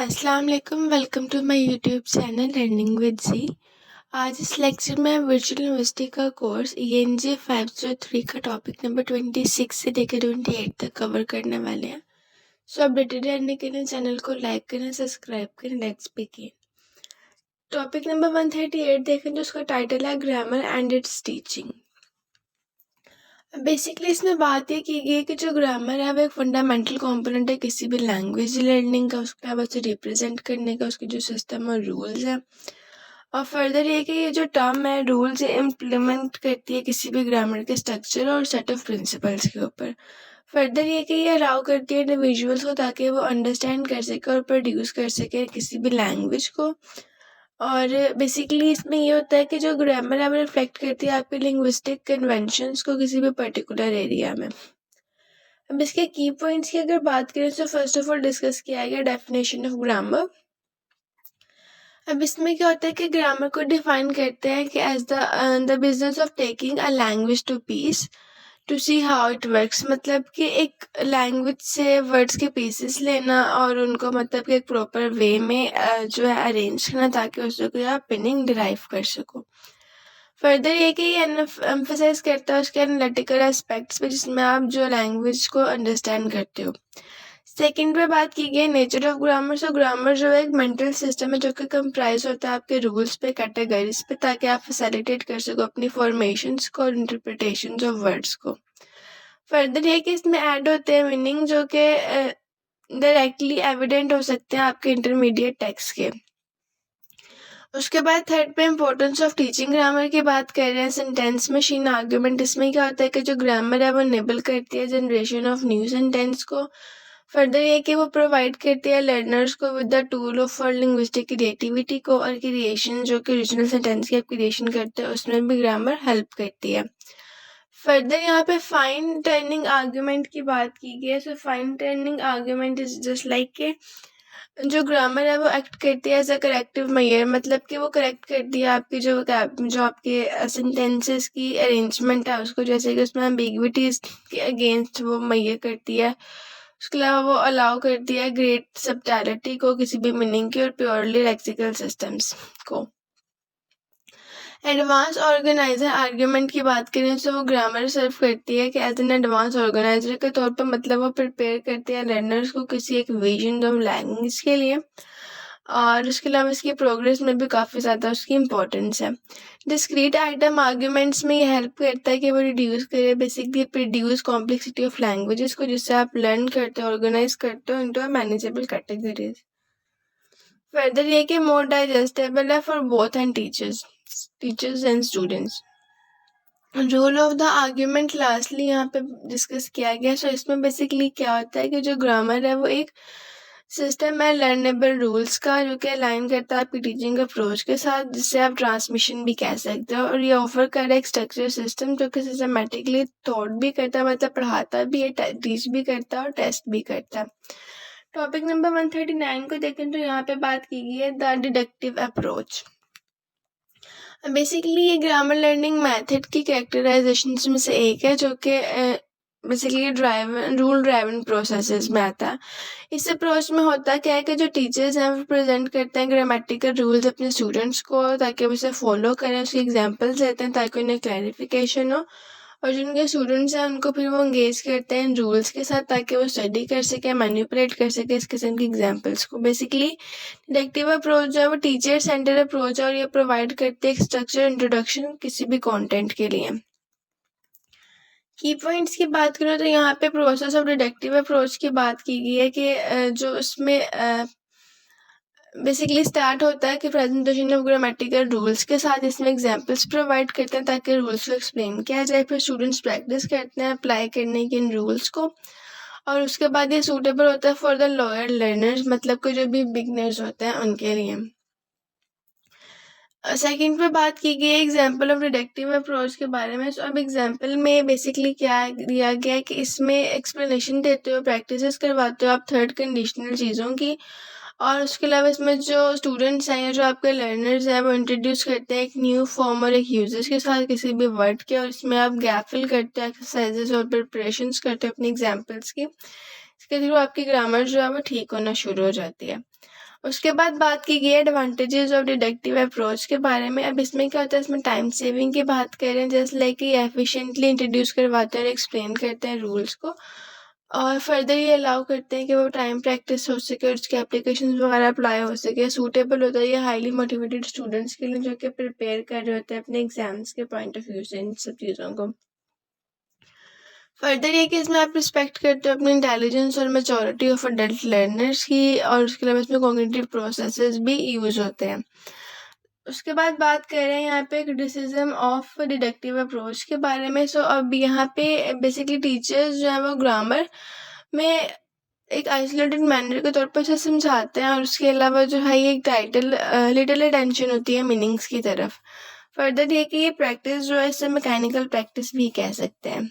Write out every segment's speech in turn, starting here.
अस्सलाम वालेकुम, welcome to my YouTube channel learning with G. आज इस लेक्चर में वर्चुअल यूनिवर्सिटी का कोर्स ENG 503 का टॉपिक नंबर 26 से लेकर 28 तक कवर करने वाले हैं। सो अपडेटेड रहने के लिए चैनल को लाइक करें, सब्सक्राइब करें। Let's begin. टॉपिक नंबर 138 देखें, जो उसका टाइटल है grammar and it's teaching. Basically इसमें बात ये की गई है कि जो ग्रामर है वो एक फंडामेंटल कंपोनेंट है किसी भी लैंग्वेज लर्निंग का, उसके अलावा उसे रिप्रेजेंट करने का, उसके जो सिस्टम और रूल्स हैं। और फर्दर ये कि ये जो टर्म है रूल्स इम्प्लीमेंट करती है किसी भी ग्रामर के स्ट्रक्चर और सेट ऑफ प्रिंसिपल्स के ऊपर। फर्दर ये कि ये अलाउ करती है इंडिविजुअल्स को ताकि वो अंडरस्टैंड कर सके और प्रोड्यूस कर सके किसी भी लैंग्वेज को। और बेसिकली इसमें ये होता है कि जो ग्रामर है वो रिफ्लेक्ट करती है आपके लिंग्विस्टिक कन्वेंशंस को किसी भी पर्टिकुलर एरिया में। अब इसके की पॉइंट्स की अगर बात करें तो फर्स्ट ऑफ ऑल डिस्कस किया गया डेफिनेशन ऑफ ग्रामर। अब इसमें क्या होता है कि ग्रामर को डिफाइन करते हैं कि as the business of taking a language to piece to see how it works, मतलब कि एक लैंग्वेज से वर्ड्स के पीसेस लेना और उनको मतलब कि एक प्रॉपर वे में जो है अरेंज करना ताकि उससे कोई आप मीनिंग डिराइव कर सको। फर्दर ये कि ये एम्फेसाइज करता है उसके एनालिटिकल एस्पेक्ट्स पे जिसमें आप जो लैंग्वेज को अंडरस्टैंड करते हो। सेकंड पे बात की गई nature of grammar. So grammar जो है एक मेंटल सिस्टम है जो कि कंप्राइज होता है आपके रूल्स पे, कैटेगरीज पे, ताकि आप फैसिलिटेट कर सको अपनी फॉर्मेशंस को और इंटरप्रिटेशंस ऑफ वर्ड्स को। फर्दर ये कि इसमें ऐड होते हैं मीनिंग जो कि डायरेक्टली एविडेंट हो सकते हैं आपके इंटरमीडिएट टेक्स्ट के। उसके बाद थर्ड पे इम्पोर्टेंस ऑफ टीचिंग ग्रामर की बात कर रहे हैं। सेंटेंस मशीन आर्ग्यूमेंट, इसमें क्या होता है कि जो ग्रामर है वो इनेबल करती है जनरेशन ऑफ न्यू सेंटेंस को। फर्दर ये कि वो प्रोवाइड करती है लर्नर्स को with the tool of for linguistic creativity को, और क्रिएशन जो कि ओरिजिनल सेंटेंस की आप क्रिएशन करते हैं उसमें भी ग्रामर हेल्प करती है। फर्दर यहाँ पे फाइन टर्निंग आर्ग्यूमेंट की बात की गई है। So fine turning argument is just like के जो ग्रामर है वो एक्ट करती है एज अ करेक्टिव मेजर, मतलब कि वो करेक्ट करती है आपकी जो आपके सेंटेंसेस की अरेंजमेंट है उसको, जैसे कि उसमें एम्बिग्विटीज के अगेंस्ट वो मेजर करती है। उसके अलावा वो अलाउ करती है ग्रेट सबटैलिटी को किसी भी मीनिंग की और प्योरली लेक्सिकल सिस्टम्स को। एडवांस ऑर्गेनाइजर आर्ग्यूमेंट की बात करें तो वो ग्रामर सर्व करती है कि एज एन एडवांस ऑर्गेनाइजर के तौर पर, मतलब वो प्रिपेयर करती है लर्नर्स को किसी एक विजन ऑफ लैंग्वेज के लिए। और उसके अलावा इसकी प्रोग्रेस में भी काफ़ी ज़्यादा उसकी इम्पोर्टेंस है। डिस्क्रीट आइटम आर्ग्यूमेंट्स में ये हेल्प करता है कि वो रिड्यूस करे basically produce complexity of languages को, जिससे आप लर्न करते हो, ऑर्गेनाइज करते हो इनटू मैनेजेबल कैटेगरीज। फर्दर ये कि मोर डाइजेस्टेबल है for both and teachers and students. Role of the argument lastly यहाँ पे डिस्कस किया गया। सो इसमें बेसिकली क्या होता है कि जो ग्रामर है वो एक सिस्टम है लर्नेबल रूल्स का जो कि अलाइन करता है आपकी टीचिंग अप्रोच के साथ, जिससे आप ट्रांसमिशन भी कह सकते हो। और ये ऑफर कर रहा है एक स्ट्रक्चर सिस्टम जो कि सिस्टमेटिकली थॉट भी करता है, मतलब पढ़ाता भी है, टीच भी करता है और टेस्ट भी करता है। टॉपिक नंबर 139 को देखें तो यहाँ पे बात की गई है द डिडक्टिव अप्रोच। बेसिकली ये ग्रामर लर्निंग मेथड की कैरेक्टराइजेशन में से एक है जो कि बेसिकली रूल ड्राइवन प्रोसेसेस में आता है। इस अप्रोच में होता क्या है कि जो टीचर्स हैं वो प्रेजेंट करते हैं ग्रामेटिकल रूल्स अपने स्टूडेंट्स को ताकि वो उसे फॉलो करें, उसके एग्जांपल्स देते हैं ताकि उन्हें क्लैरिफिकेशन हो, और जो उनके स्टूडेंट्स हैं उनको फिर वो इंगेज करते हैं इन रूल्स के साथ ताकि वो स्टडी कर सके, मैनिपुलेट कर सके इस किस्म की एग्जांपल्स को। बेसिकली डिडक्टिव अप्रोच जो है वो टीचर सेंटर अप्रोच है और ये प्रोवाइड करते हैं एक स्ट्रक्चर इंट्रोडक्शन किसी भी कंटेंट के लिए। की पॉइंट्स की बात करें तो यहाँ पे प्रोसेस ऑफ डिडक्टिव अप्रोच की बात की गई है कि जो उसमें बेसिकली स्टार्ट होता है कि प्रेजेंटेशन ऑफ ग्रामेटिकल रूल्स के साथ इसमें एग्जांपल्स प्रोवाइड करते हैं ताकि रूल्स को एक्सप्लेन किया जाए। फिर स्टूडेंट्स प्रैक्टिस करते हैं अप्लाई करने के इन रूल्स को, और उसके बाद ये सूटेबल होता है फॉर द लोअर लर्नर्स, मतलब कि जो भी बिगनर्स होते हैं उनके लिए। सेकंड पे बात की गई है एग्जाम्पल ऑफ डिडक्टिव अप्रोच के बारे में। अब एग्जाम्पल में बेसिकली क्या दिया गया है कि इसमें एक्सप्लेनेशन देते हो, प्रैक्टिसेस करवाते हो आप थर्ड कंडीशनल चीज़ों की, और उसके अलावा इसमें जो स्टूडेंट्स हैं या जो आपके लर्नर्स हैं वो इंट्रोड्यूस करते हैं एक न्यू फॉर्म और एक यूजेस के साथ किसी भी वर्ड के, और इसमें आप गैप फिल करते हैं, एक्सरसाइजेस और प्रिपरेशंस करते हैं अपनी एग्जाम्पल्स की। इसके थ्रू आपकी ग्रामर जो है वो ठीक होना शुरू हो जाती है। उसके बाद बात की गई एडवांटेजेस ऑफ डिडक्टिव अप्रोच के बारे में। अब इसमें क्या होता है, इसमें टाइम सेविंग की बात कर रहे हैं, जैसे लाइक कि एफिशिएंटली इंट्रोड्यूस करवाते हैं और एक्सप्लेन करते हैं रूल्स को, और फर्दर ये अलाउ करते हैं कि वो टाइम प्रैक्टिस हो सके और उसके एप्लीकेशन वगैरह अप्लाई हो सके। सूटेबल होता है ये हाईली मोटिवेटेड स्टूडेंट्स के लिए जो कि प्रिपेयर कर रहे होते हैं अपने एग्जाम्स के पॉइंट ऑफ व्यू से इन सब चीज़ों को। फर्दर ये कि इसमें आप रिस्पेक्ट करते हो अपनी इंटेलिजेंस और मेचोरिटी ऑफ अडल्ट लर्नर्स की, और उसके अलावा इसमें कॉग्निटिव प्रोसेसेस भी यूज होते हैं। उसके बाद बात कर रहे हैं यहाँ पे क्रिटिसिज्म ऑफ डिडक्टिव अप्रोच के बारे में। सो अब यहाँ पे बेसिकली टीचर्स जो है वो ग्रामर में एक आइसोलेटेड मैनर के तौर पर उसे समझाते हैं, और उसके अलावा जो है ये एक टाइटल लिटिल अटेंशन होती है मीनिंग्स की तरफ। फर्दर ये कि ये प्रैक्टिस जो है इसे मैकेनिकल प्रैक्टिस भी कह सकते हैं,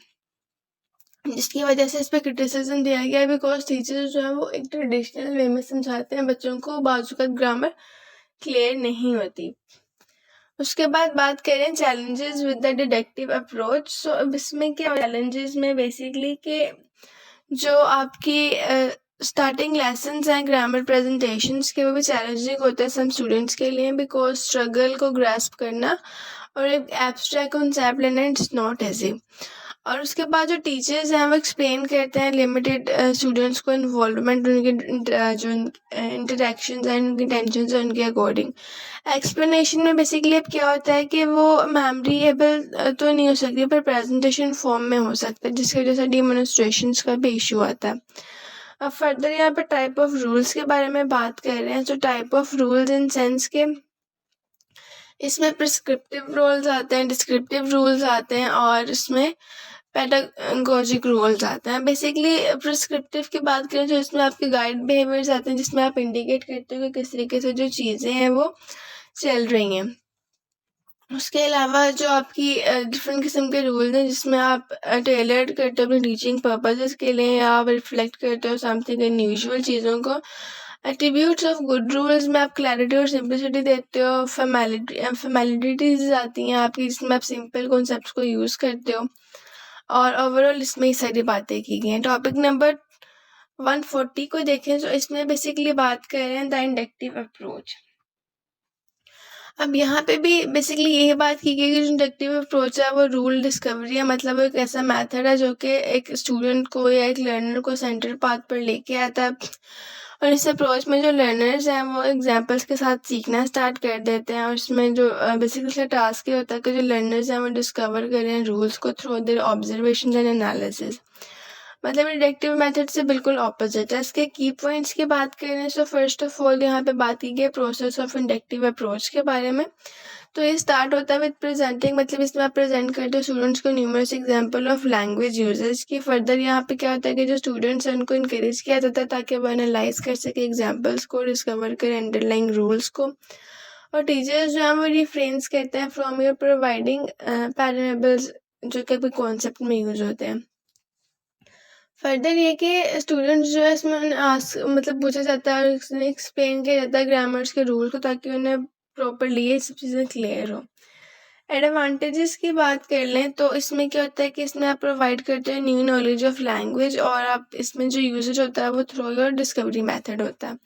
जिसकी वजह से इस पर क्रिटिसिज्म दिया गया है बिकॉज टीचर्स जो है वो एक ट्रेडिशनल वे में समझाते हैं बच्चों को, बाजुकत ग्रामर क्लियर नहीं होती। उसके बाद बात करें challenges with the deductive approach. So अब इसमें क्या चैलेंजेस में बेसिकली कि जो आपकी स्टार्टिंग लेसन्स हैं ग्रामर प्रेजेंटेशंस के, वो भी चैलेंजिंग होते हैं सम स्टूडेंट्स के लिए बिकॉज स्ट्रगल को ग्रास्प करना और एक एब्स्ट्रैक्ट कॉन्सेप्ट लेना इट्स नॉट ईजी। और उसके बाद जो टीचर्स हैं वो एक्सप्लेन करते हैं लिमिटेड स्टूडेंट्स को इन्वॉल्वमेंट, उनके जो इंटरेक्शंस हैं, उनकी टेंशन्स हैं, उनके अकॉर्डिंग। एक्सप्लेनेशन में बेसिकली अब क्या होता है कि वो मेमोरेबल तो नहीं हो सकती पर प्रेजेंटेशन फॉर्म में हो सकता है, जिसकी वजह से डेमोन्स्ट्रेशंस का भी इशू आता है। अब फर्दर यहाँ पर टाइप ऑफ रूल्स के बारे में बात कर रहे हैं। तो type of rules in sense के इसमें प्रिस्क्रिप्टिव रूल्स आते हैं, डिस्क्रिप्टिव रूल्स आते हैं, और इसमें पेडागोजिक रूल्स आते हैं। बेसिकली प्रिस्क्रिप्टिव की बात करें तो इसमें आपके गाइड बिहेवियर्स आते हैं, जिसमें आप इंडिकेट करते हो कि किस तरीके से जो चीज़ें हैं वो चल रही हैं। उसके अलावा जो आपकी डिफरेंट किस्म के रूल्स हैं, जिसमें आप टेलर्ड करते हो अपनी टीचिंग पर्पसेस के लिए, या आप रिफ्लेक्ट करते हो समथिंग अनयूजुअल चीज़ों को। एट्रीब्यूट्स ऑफ गुड रूल्स में आप क्लैरिटी और सिंपलिसिटी देते हो। फॉर्मेलिटीज आती हैं आपकी, जिसमें आप सिंपल कॉन्सेप्ट्स को यूज़ करते हो, और ओवरऑल इसमें ये सारी बातें की गई हैं। टॉपिक नंबर 140 को देखें तो इसमें बेसिकली बात कर रहे हैं द इंडक्टिव अप्रोच। अब यहाँ पे भी बेसिकली यही बात की गई कि जो इंडक्टिव अप्रोच है वो रूल डिस्कवरी है, मतलब वो एक ऐसा मेथड है जो कि एक स्टूडेंट को या एक लर्नर को सेंटर पाथ पर लेके आता है, और इस अप्रोच में जो लर्नर्स हैं वो एग्जांपल्स के साथ सीखना स्टार्ट कर देते हैं। और इसमें जो बेसिकली टास्क ये होता है कि जो लर्नर्स हैं वो डिस्कवर करें रूल्स को through their observation and analysis. मतलब डिडक्टिव मेथड से बिल्कुल ऑपोजिट है। इसके की पॉइंट्स की बात करें तो फर्स्ट ऑफ ऑल यहाँ पे बात की गई प्रोसेस ऑफ इंडक्टिव अप्रोच के बारे में। तो ये स्टार्ट होता है विद प्रेजेंटिंग, मतलब इसमें आप प्रेजेंट करते हो स्टूडेंट्स को numerous example of language uses की। फर्दर यहाँ पे क्या होता है कि जो स्टूडेंट्स हैं उनको इनकरेज किया जाता है ताकि वो एनालाइज कर सके एग्जाम्पल्स को, डिस्कवर करें अंडरलाइंग रूल्स को। और टीचर्स जो हैं वो रिफ्रेंस करते हैं फ्रॉम योर प्रोवाइडिंग पैरामेबल्स जो कि कोई कॉन्सेप्ट में यूज होते हैं। फर्दर ये कि स्टूडेंट्स जो है इसमें मतलब पूछा जाता है और एक्सप्लेन किया जाता है ग्रामर्स के रूल को, ताकि उन्हें प्रॉपरली ये सब चीज़ें क्लियर हो। एडवांटेजेस की बात कर लें तो इसमें क्या होता है कि इसमें आप प्रोवाइड करते हैं न्यू नॉलेज ऑफ लैंग्वेज, और आप इसमें जो यूजेज होता है वो थ्रू योर डिस्कवरी मेथड होता है।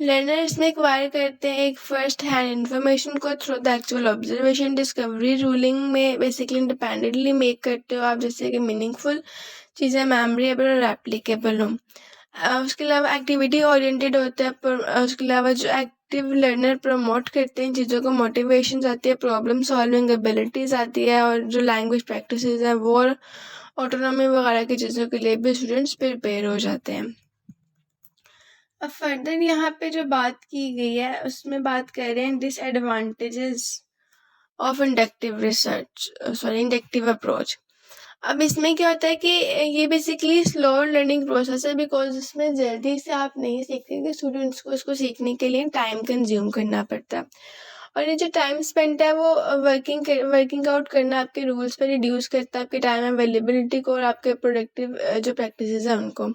लर्नर इसमें एक्वायर करते हैं एक फर्स्ट हैंड इन्फॉर्मेशन को through the actual observation. Discovery ruling में बेसिकली इंडिपेंडेंटली मेक करते हो आप, जैसे कि मीनिंगफुल चीज़ें मेमोरेबल और एप्लीकेबल हों। उसके अलावा एक्टिविटी ओरिएंटेड होता है, पर उसके अलावा जो एक्टिव लर्नर प्रमोट करते हैं चीज़ों को, मोटिवेशन आती है, प्रॉब्लम सॉल्विंग एबिलिटीज़ आती है, और जो लैंग्वेज प्रैक्टिसेस हैं वो ऑटोनॉमी वगैरह की चीज़ों के लिए भी स्टूडेंट्स प्रिपेयर हो जाते हैं। अब फर्दर यहाँ पे जो बात की गई है उसमें बात कर रहे हैं डिसएडवांटेजेस ऑफ इंडक्टिव अप्रोच। अब इसमें क्या होता है कि ये बेसिकली स्लो लर्निंग प्रोसेस है, बिकॉज इसमें जल्दी से आप नहीं सीखते कि स्टूडेंट्स को इसको सीखने के लिए टाइम कंज्यूम करना पड़ता है, और ये जो टाइम स्पेंड है वो वर्किंग आउट करना आपके रूल्स पर रिड्यूस करता है, आपके टाइम अवेलेबिलिटी को और आपके प्रोडक्टिव जो प्रैक्टिसेस हैं उनको।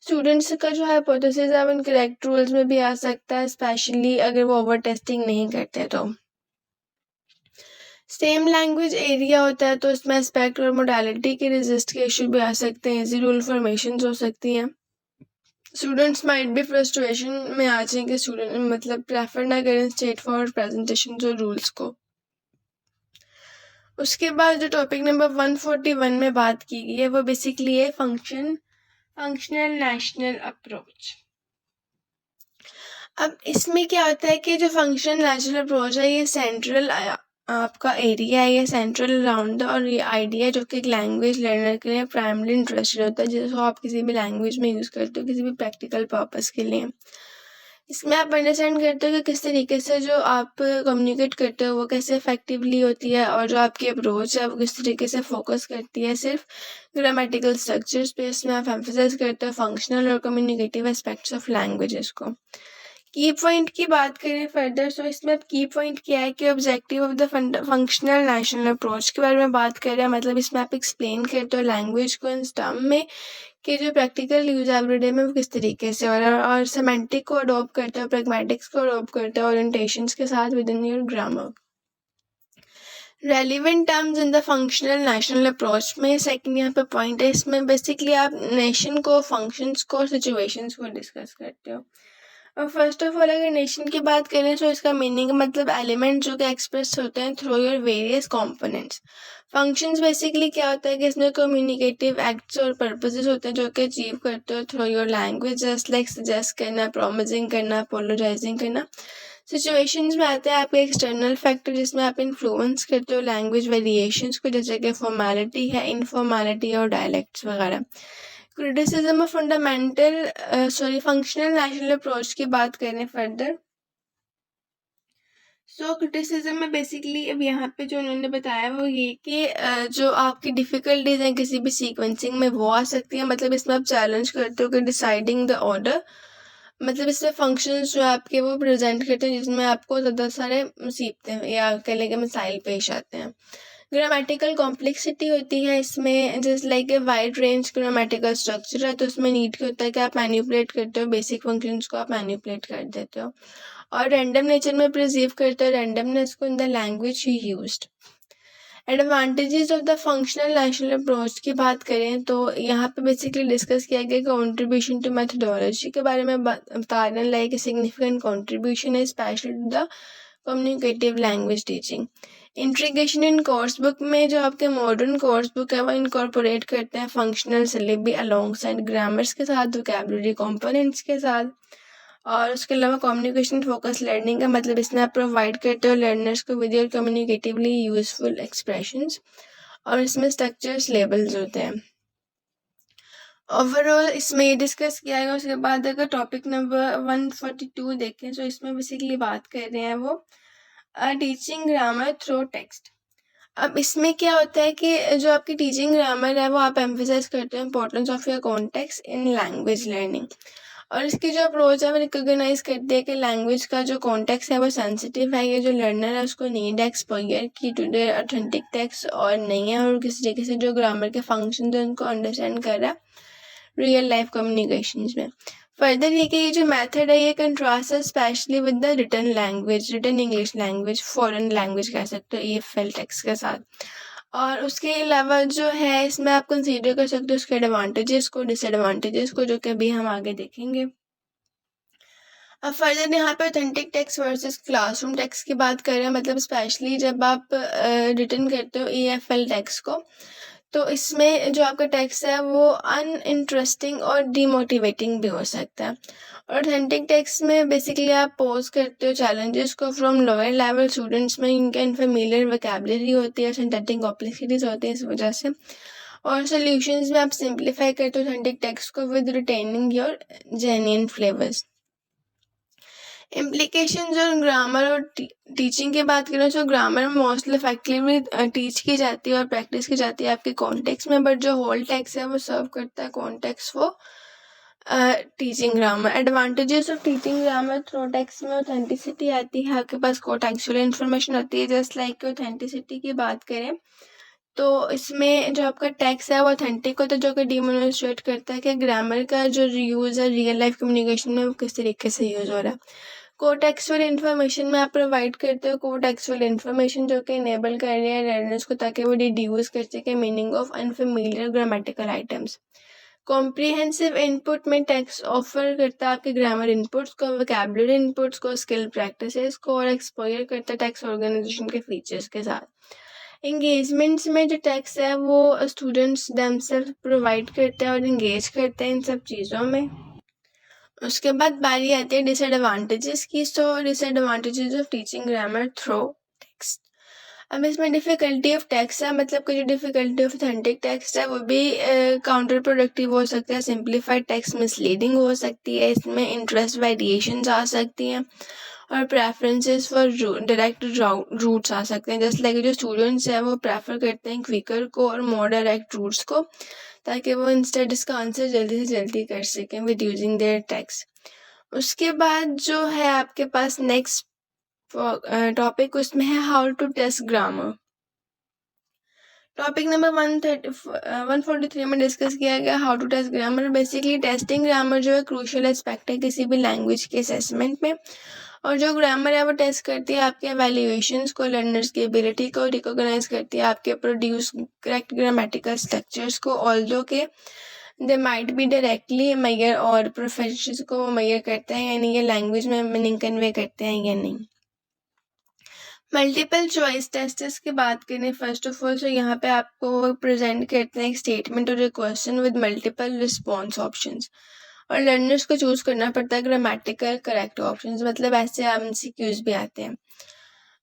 स्टूडेंट्स का जो हाइपोथेसिस है वो इनकरेक्ट रूल्स में भी आ सकता है, स्पेशली अगर वो ओवर टेस्टिंग नहीं करते। तो सेम लैंग्वेज एरिया होता है तो इसमें एस्पेक्ट और मोडालिटी के रेजिस्ट के इशू भी आ सकते हैं, इजी रूल फॉर्मेशन हो सकती हैं। स्टूडेंट्स माइट भी फ्रस्ट्रेशन में आ जाएं कि स्टूडेंट मतलब प्रेफर ना करें स्ट्रेट फॉरवर्ड प्रेजेंटेशन और रूल्स को। उसके बाद जो टॉपिक नंबर 141 में बात की गई है वो बेसिकली है फंक्शनल नेशनल अप्रोच। अब इसमें क्या होता है कि जो फंक्शनल नेशनल अप्रोच है ये सेंट्रल आपका एरिया है, ये सेंट्रल अराउंड और ये आइडिया जो कि एक लैंग्वेज लर्नर के लिए प्राइमरी इंटरेस्टेड होता है, जिसको आप किसी भी लैंग्वेज में यूज़ करते हो किसी भी प्रैक्टिकल पर्पस के लिए। इसमें आप अंडरस्टैंड करते हो कि किस तरीके से जो आप कम्युनिकेट करते हो वो कैसे इफेक्टिवली होती है, और जो आपकी अप्रोच है वो किस तरीके से फोकस करती है सिर्फ ग्रामेटिकल स्ट्रक्चर्स पे। इसमें आप एम्फेसाइज करते हो फंक्शनल और कम्युनिकेटिव एस्पेक्ट्स ऑफ लैंग्वेजेस को। की पॉइंट की बात करें फर्दर, तो इसमें अब की पॉइंट क्या है कि objective of the functional national approach के बारे में बात कर रहे हैं। मतलब इसमें आप एक्सप्लेन करते हो लैंग्वेज को इन टर्म में कि जो प्रैक्टिकल यूज एवरीडे में वो किस तरीके से और सेमेंटिक को अडॉप्ट करते हो, प्रैग्मेटिक्स को अडॉप्ट करते हो ओरिएंटेशंस के साथ with in your grammar. Relevant terms in the functional national approach में सेकंड यहाँ पे पॉइंट है, इसमें बेसिकली आप नेशन को, फंक्शंस को, सिचुएशंस को डिस्कस करते हो। और फर्स्ट ऑफ ऑल अगर नेशन की बात करें तो इसका मीनिंग मतलब एलिमेंट जो कि एक्सप्रेस होते हैं through your various components. Functions basically क्या होता है कि इसमें कम्युनिकेटिव एक्ट्स और पर्पसेस होते हैं जो कि अचीव करते हो through your language, just like suggest करना, प्रॉमिसिंग करना, अपोलोजाइजिंग करना। सिचुएशंस में आते हैं आपके एक्सटर्नल फैक्टर जिसमें आप इन्फ्लुएंस करते हो लैंग्वेज वेरिएशंस को, जैसे कि फॉर्मेलिटी है, इनफॉर्मेलिटी और डायलेक्ट्स वगैरह। Criticism of functional national approach की बात करें फर्दर, सो क्रिटिसिज्म में बेसिकली अब यहाँ पे जो उन्होंने बताया वो ये कि जो आपकी डिफ़िकल्टीज हैं किसी भी सीक्वेंसिंग में वो आ सकती है। मतलब इसमें आप चैलेंज करते हो कि डिसाइडिंग द ऑर्डर, मतलब इसमें फंक्शंस जो आपके वो प्रेजेंट करते हैं जिसमें आपको ज़्यादा सारे मुसीबतें या कह लें कि मसाइल पेश आते हैं। ग्रामेटिकल कॉम्प्लेक्सिटी होती है इसमें, just like a wide range grammatical structure है, तो उसमें नीड क्या होता है कि आप मैनिपुलेट करते हो बेसिक फंक्शंस को, आप मैनिपुलेट कर देते हो। और रैंडम नेचर में प्रिजर्व करते हो रैंडमनेस को in the language you used. Advantages of the functional national approach की बात करें तो यहाँ पे बेसिकली डिस्कस किया गया कंट्रीब्यूशन टू मेथडोलॉजी के बारे में बता रहे हैं, लाइक सिग्निफिकेंट कंट्रीब्यूशन है specially to the communicative language teaching. Integration in course book में जो आपके मॉडर्न कोर्स बुक है वो इनकॉर्पोरेट करते हैं functional syllable along side grammars के साथ, वोकैबुलरी कंपोनेंट्स के साथ। और उसके अलावा कम्युनिकेशन फोकस लर्निंग का मतलब इसमें आप प्रोवाइड करते हो लर्नर्स को विद योर कम्युनिकेटिवली यूजफुल एक्सप्रेशंस, और इसमें स्ट्रक्चर्स लेबल्स होते हैं। ओवरऑल इसमें ये डिस्कस किया गया। उसके बाद अगर टॉपिक नंबर 142 देखें तो इसमें बेसिकली बात कर रहे हैं वो टीचिंग ग्रामर थ्रू टेक्स्ट। अब इसमें क्या होता है कि जो आपकी टीचिंग ग्रामर है वो आप एम्फेसाइज करते हो importance of your context in language learning, और इसकी जो अप्रोच है वो रिकॉग्नाइज करती है कि लैंग्वेज का जो कॉन्टेक्स्ट है वो सेंसिटिव है, ये जो लर्नर है उसको नीड एक्सपोजर की टू द ऑथेंटिक टेक्स्ट और नहीं है, और किसी तरीके से जो ग्रामर के फंक्शन है उनको अंडरस्टैंड कर रहा है रियल लाइफ कम्युनिकेशंस में। फर्दर ये कि ये जो मेथड है ये कंट्रास्ट है specially with the written language, written English language, foreign language कह सकते हो EFL टेक्स्ट के साथ। और उसके अलावा जो है इसमें आप कंसीडर कर सकते हो उसके एडवांटेजेस को, डिसएडवांटेजेस को, जो कि अभी हम आगे देखेंगे। अब फर्दर यहाँ पे authentic text versus classroom text की बात कर रहे हैं, मतलब स्पेशली जब आप रिटन करते हो EFL टेक्स्ट को, तो इसमें जो आपका टेक्स्ट है वो अनइंटरेस्टिंग और डीमोटिवेटिंग भी हो सकता है। और ऑथेंटिक टेक्स्ट में बेसिकली आप पोज करते हो चैलेंजेस को फ्रॉम लोअर लेवल स्टूडेंट्स में, इनके अनफेमिलियर वोकैबुलरी होती है, सिंथेटिक कॉम्प्लेक्सिटीज होती है इस वजह से। और सॉल्यूशंस में आप सिंप्लीफाई करते हो ऑथेंटिक टेक्स्ट को with retaining your genuine flavours. Implications और ग्रामर और टीचिंग की बात करें तो ग्रामर में मोस्टली इफेक्टिवली टीच की जाती है और प्रैक्टिस की जाती है आपके कॉन्टेक्स्ट में, बट जो होल टेक्स्ट है वो सर्व करता है कॉन्टेक्स्ट वो teaching grammar. Advantages of teaching grammar through text में ऑथेंटिसिटी आती है, आपके पास कोटेक्चुअल इन्फॉर्मेशन होती है। जस्ट लाइक ऑथेंटिसिटी की बात करें तो इसमें जो आपका टेक्स्ट है वो ऑथेंटिक होता है, जो कि डिमोन्स्ट्रेट करता है कि ग्रामर का जो यूज़ है रियल लाइफ कम्युनिकेशन में वो किस तरीके से यूज़ हो रहा है। कोटेक्चुअल इन्फॉर्मेशन में आप प्रोवाइड करते हो कोटेक्चुअल इन्फॉर्मेशन जो कि इनेबल कर रही है लर्नर्स को ताकि वो डिड्यूस कर सके meaning of unfamiliar grammatical items. Comprehensive input में टेक्स्ट ऑफर करता है आपके ग्रामर इनपुट्स को, वोकैबुलरी इनपुट्स को, स्किल प्रैक्टिसेस को, और एक्सपोजर करता है टेक्स्ट ऑर्गेनाइजेशन के फीचर्स के साथ। एंगेजमेंट्स में जो टेक्स्ट है वो स्टूडेंट्स देमसेल्फ प्रोवाइड करते हैं और इंगेज करते हैं इन सब चीज़ों में। उसके बाद बारी आती है डिसएडवांटेजेस की। So disadvantages of teaching grammar through text. अब इसमें डिफ़िकल्टी ऑफ टेक्स्ट है, मतलब कि जो डिफ़िकल्टी ऑफ ऑथेंटिक टेक्स्ट है वो भी काउंटर प्रोडक्टिव हो सकता है। सिंप्लीफाइड टेक्स्ट मिसलीडिंग हो सकती है, इसमें इंटरेस्ट वेरिएशंस आ सकती हैं और प्रेफरेंसेस फॉर डायरेक्ट रूट्स आ सकते हैं। जैसे लाइक जो स्टूडेंट्स हैं वो प्रेफर करते हैं क्विकर को और मोर डायरेक्ट रूट्स को, ताकि वो इंस्टेड इसका आंसर जल्दी से जल्दी कर सकें विद यूजिंग देयर टेक्स्ट। उसके बाद जो है आपके पास नेक्स्ट टॉपिक, उसमें है how to test grammar. Topic number 143 में डिस्कस किया गया how to test grammar. Basically testing grammar जो है क्रूशियल एस्पेक्ट है किसी भी लैंग्वेज के असेसमेंट में, और जो ग्रामर है वो टेस्ट करती है आपके एवेल्यूएशंस को, लर्नर्स की एबिलिटी को, रिकॉग्नाइज करती है आपके प्रोड्यूस करेक्ट ग्रामेटिकल स्ट्रक्चर्स को, ऑल्दो के they might be directly Maihar और प्रोफेशंस को मैयर करते हैं, यानी ये लैंग्वेज में मीनिंग कन्वे करते हैं या नहीं। मल्टीपल चॉइस टेस्ट्स की बात करें फर्स्ट ऑफ ऑल, तो यहाँ पे आपको प्रेजेंट करते हैं एक स्टेटमेंट और एक question with multiple response options, और लर्नर्स को चूज करना पड़ता है ग्रामेटिकल करेक्ट ऑप्शंस, मतलब ऐसे एमसीक्यूज भी आते हैं।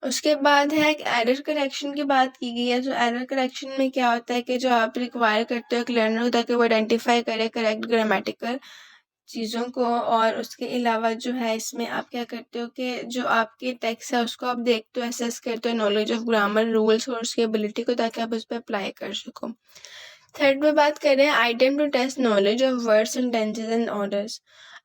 उसके बाद है एक एरर करेक्शन की बात की गई है। जो एरर करेक्शन में क्या होता है कि जो आप रिक्वायर करते हो एक लर्नर को ताकि वो आइडेंटिफाई करे करेक्ट ग्रामेटिकल चीज़ों को, और उसके अलावा जो है इसमें आप क्या करते हो कि जो आपके टेक्स्ट है उसको आप देखते हो, एसेस करते हो नॉलेज ऑफ ग्रामर रूल्स और उसकी एबिलिटी को, ताकि आप उस पर अप्लाई कर सको। थर्ड पे बात करें item to test knowledge of words sentences and orders.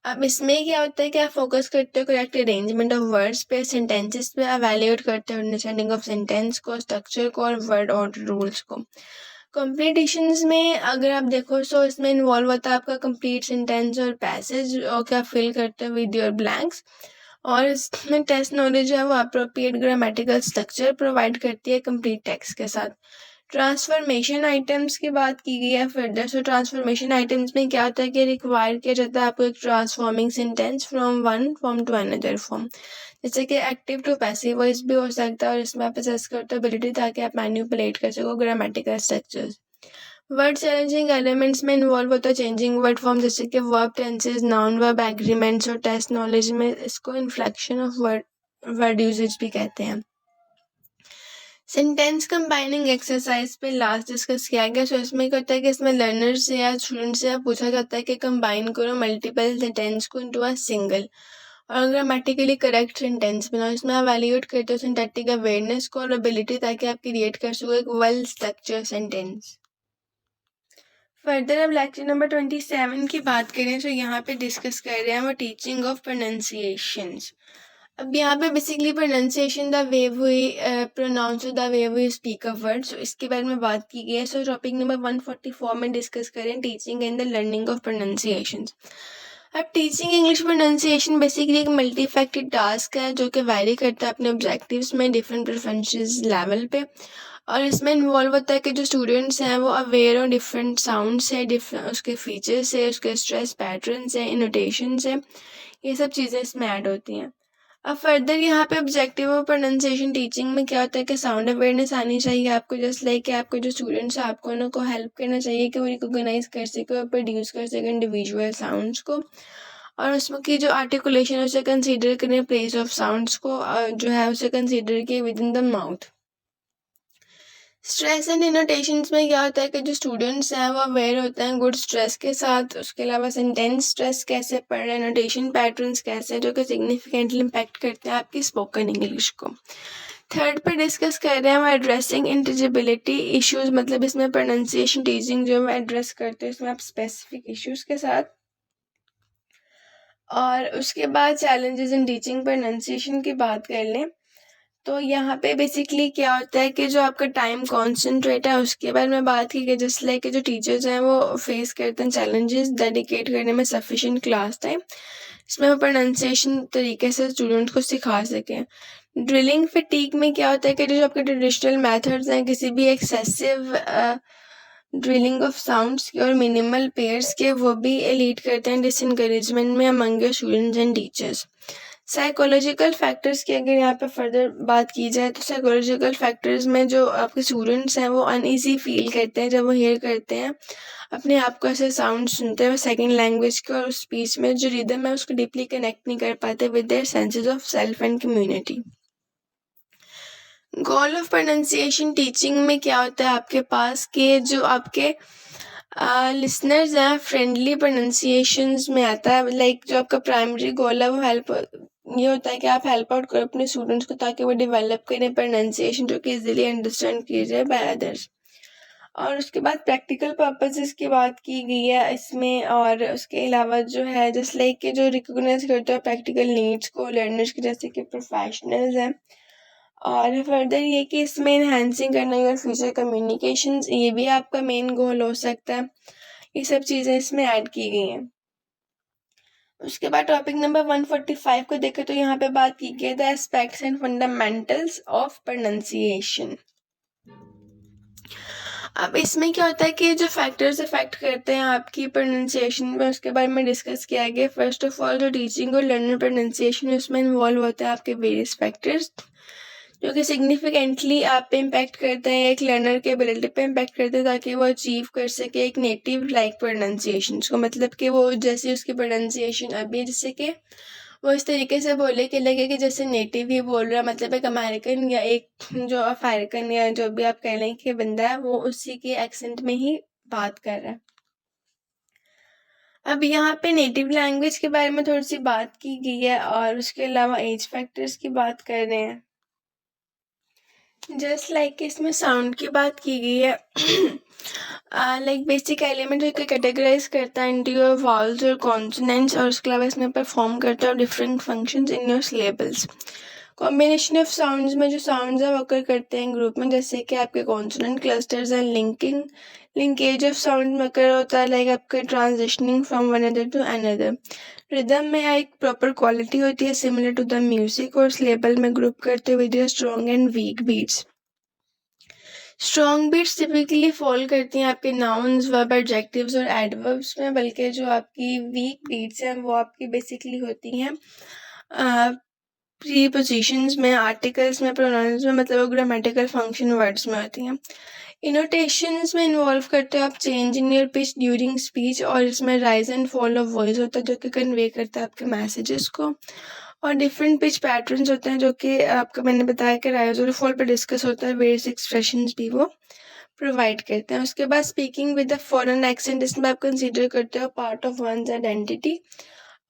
अब इसमें क्या होता है कि आप फोकस करते हो करेक्ट अरेंजमेंट ऑफ वर्ड्स पे, सेंटेंसेस पे, एवेल्यूएट करते हो अंडरस्टैंडिंग ऑफ सेंटेंस को, स्ट्रक्चर को और वर्ड ऑर्डर रूल्स को। कॉम्पिटिशन्स में अगर आप देखो तो इसमें इन्वॉल्व होता है आपका कंप्लीट सेंटेंस और पैसेज और क्या फिल करते हो विद योर ब्लैंक्स, और इसमें टेस्ट नॉलेज है वो अप्रोप्रिएट ग्रामेटिकल स्ट्रक्चर प्रोवाइड करती है कंप्लीट टेक्स्ट के साथ। ट्रांसफॉर्मेशन आइटम्स की बात की गई है फर्दर। सो ट्रांसफॉर्मेशन आइटम्स में क्या होता है कि रिक्वायर किया जाता है आपको एक transforming sentence from one form to another form, जैसे कि एक्टिव टू पैसिव वॉइस भी हो सकता है, और इसमें आप असेस करते हो एबिलिटी ताकि आप मैनिपुलेट कर सको grammatical structures. Word challenging elements में इन्वॉल्व होता है चेंजिंग वर्ड फॉर्म, जैसे कि verb tenses, noun verb agreements, और टेस्ट नॉलेज में इसको इन्फ्लेक्शन ऑफ वर्ड यूजेज भी कहते हैं। सेंटेंस कंबाइनिंग एक्सरसाइज पे लास्ट डिस्कस किया गया। सो इसमें क्या होता है कि इसमें लर्नर से या स्टूडेंट से पूछा जाता है कि कंबाइन करो मल्टीपल सेंटेंस को इनटू अ सिंगल और ग्रामेटिकली करेक्ट सेंटेंस बनाओ। इसमें आप वैल्यूएट करते हो सिंटैक्टिक अवेयरनेस को और एबिलिटी, ताकि आप क्रिएट कर सको एक वेल स्ट्रक्चर्ड सेंटेंस। फर्दर अब लेक्चर नंबर 27 की बात करें तो यहाँ पे डिस्कस कर रहे हैं वो टीचिंग ऑफ प्रोनाउंसिएशंस। अब यहाँ पे basically pronunciation the way we pronounce the way we speak a word, so इसके बारे में बात की गई है। सो टॉपिक नंबर 144 में डिस्कस करें teaching and the learning of pronunciations. अब टीचिंग इंग्लिश प्रोनाउंसिएशन बेसिकली एक मल्टीफैक्टेड टास्क है जो कि वैरी करता है अपने ऑब्जेक्टिव्स में डिफरेंट प्रेफरेंसेस लेवल पे, और इसमें इन्वॉल्व होता है कि जो स्टूडेंट्स हैं वो अवेयर हो डिफरेंट साउंड्स है, डिफरेंट उसके फीचर्स है, उसके स्ट्रेस पैटर्न्स है, इनोटेशंस है, ये सब चीज़ें इसमें ऐड होती हैं। अब फर्दर यहाँ पे ऑब्जेक्टिव ऑफ प्रोनाउंसिएशन टीचिंग में क्या होता है कि साउंड अवेयरनेस आनी चाहिए आपको, जस्ट लाइक कि आपको जो स्टूडेंट्स हैं आपको उनको हेल्प करना चाहिए कि वो रिकॉग्नाइज कर सके और प्रोड्यूस कर सके इंडिविजुअल साउंड्स को, और उसमें की जो आर्टिकुलेशन है उसे कंसीडर करें प्लेस ऑफ साउंड्स को जो है उसे कंसीडर किए within the mouth. Stress and intonations में क्या होता है कि जो स्टूडेंट्स हैं वो अवेयर होते हैं गुड स्ट्रेस के साथ, उसके अलावा सेंटेंस स्ट्रेस कैसे पढ़ रहे हैं, इनोटेशन पैटर्न्स कैसे जो कि सिग्निफिकेंटली इम्पैक्ट करते हैं आपकी स्पोकन इंग्लिश को। थर्ड पे डिस्कस कर रहे हैं वो एड्रेसिंग इंटेलिजिबिलिटी इश्यूज, मतलब इसमें प्रोनाउंसिएशन टीचिंग जो है एड्रेस करते हैं इसमें आप स्पेसिफिक इश्यूज के साथ। और उसके बाद चैलेंजेस इन टीचिंग प्रोनाउंसिएशन की बात कर लें तो यहाँ पे बेसिकली क्या होता है कि जो आपका टाइम कॉन्सेंट्रेट है उसके बारे में बात की गई, जिस लाइक जो टीचर्स हैं वो फेस करते हैं चैलेंजेस डेडिकेट करने में सफिशिएंट क्लास टाइम, इसमें वो प्रोनाउंसिएशन तरीके से स्टूडेंट को सिखा सकें। ड्रिलिंग फटीग में क्या होता है कि जो आपके ट्रेडिशनल मेथड्स हैं किसी भी एक्सेसिव ड्रिलिंग ऑफ साउंड्स के और मिनिमल पेयर्स के वो भी लीड करते हैं डिसइनकरेजमेंट में among your students and teachers. Psychological factors की अगर यहाँ पे फर्दर बात की जाए तो साइकोलॉजिकल फैक्टर्स में जो आपके स्टूडेंट्स हैं वो अनईजी फील करते हैं जब वो हेयर करते हैं अपने आप को ऐसे साउंड सुनते हैं सेकंड लैंग्वेज के, और स्पीच में जो रिदम है उसको डीपली कनेक्ट नहीं कर पाते with their senses of self and community. Goal of pronunciation teaching में क्या होता है आपके पास कि जो आपके लिसनर्स हैं फ्रेंडली प्रोनाउंसिएशंस में आता है। लाइक जो आपका प्राइमरी गोल है वो ये होता है कि आप हेल्प आउट करो अपने स्टूडेंट्स को ताकि वो डेवलप करें प्रोनाउंसिएशन जो कि इजीली अंडरस्टैंड की जाए बाय अदर्स। और उसके बाद प्रैक्टिकल पर्पसेस की बात की गई है इसमें, और उसके अलावा जो है जस्ट लाइक के जो रिकॉग्नाइज करते हैं प्रैक्टिकल नीड्स को लर्नर्स के जैसे कि प्रोफेशनल्स हैं। और फर्दर ये कि इसमें इन्हांसिंग करना योर फ्यूचर कम्युनिकेशंस, ये भी आपका मेन गोल हो सकता है। ये सब चीज़ें इसमें ऐड की गई हैं। उसके बाद टॉपिक नंबर 145 को देखें तो यहाँ पे बात की गई है the aspects and fundamentals of pronunciation. अब इसमें क्या होता है कि जो फैक्टर्स अफेक्ट करते हैं आपकी प्रोनाउंसिएशन में उसके बारे में डिस्कस किया गया। फर्स्ट ऑफ ऑल जो टीचिंग और लर्नर प्रोनाउंसिएशन उसमें इन्वॉल्व होता है आपके वेरियस फैक्टर्स जो कि सिग्निफिकेंटली आप पे इम्पैक्ट करते हैं, एक लर्नर के एबिलिटी पे इम्पैक्ट करते हैं ताकि वो अचीव कर सके एक नेटिव लाइक प्रोनाउंसिएशन को। मतलब कि वो जैसे उसकी प्रोनाउंसिएशन अभी है जिससे कि वो इस तरीके से बोले कि लगे कि जैसे नेटिव ही बोल रहा है, मतलब एक अमेरिकन या एक जो अफ्रीकन या जो भी आप कह लें कि बंदा है वो उसी के एक्सेंट में ही बात कर रहा है। अब यहाँ पे नेटिव लैंग्वेज के बारे में थोड़ी सी बात की गई है और उसके अलावा एज फैक्टर्स की बात कर रहे हैं। जस्ट लाइक इसमें साउंड की बात की गई है लाइक बेसिक एलिमेंट जो कैटेगराइज करता है इनटू योर वाउल्स और कॉन्सोनेंट्स, और उसके अलावा इसमें परफॉर्म करता है different functions in your syllables. Combination of sounds में जो साउंड्स है वो अकर करते हैं ग्रुप में, जैसे कि आपके consonant clusters and linkage of sound में अकर होता है लाइक आपके transitioning from one other to another. Rhythm में एक प्रॉपर क्वालिटी होती है सिमिलर टू द म्यूजिक, और सिलेबल में ग्रुप करते हुए दिया strong and weak beats. Strong beats typically fall करती हैं आपके नाउन्स, वर्ब, एडजेक्टिव्स और एडवर्ब्स में, बल्कि जो आपकी वीक बीट्स हैं वो आपकी बेसिकली होती हैं प्रीपोजिशंस में, आर्टिकल्स में, प्रोनाउंस में, मतलब ग्रामेटिकल फंक्शन वर्ड्स में होती हैं। इनोटेशंस में इन्वॉल्व करते हो आप change in your pitch during speech, और इसमें rise and fall of voice होता है जो कि कन्वे करता है आपके मैसेजेस को। और डिफरेंट पिच पैटर्न्स होते हैं जो कि आपका मैंने बताया कि राइज और फॉल पर डिस्कस होता है, वेरियस एक्सप्रेशंस भी वो प्रोवाइड करते हैं। उसके बाद speaking with the foreign accent, इसमें आप कंसीडर करते हो पार्ट ऑफ वंस आइडेंटिटी,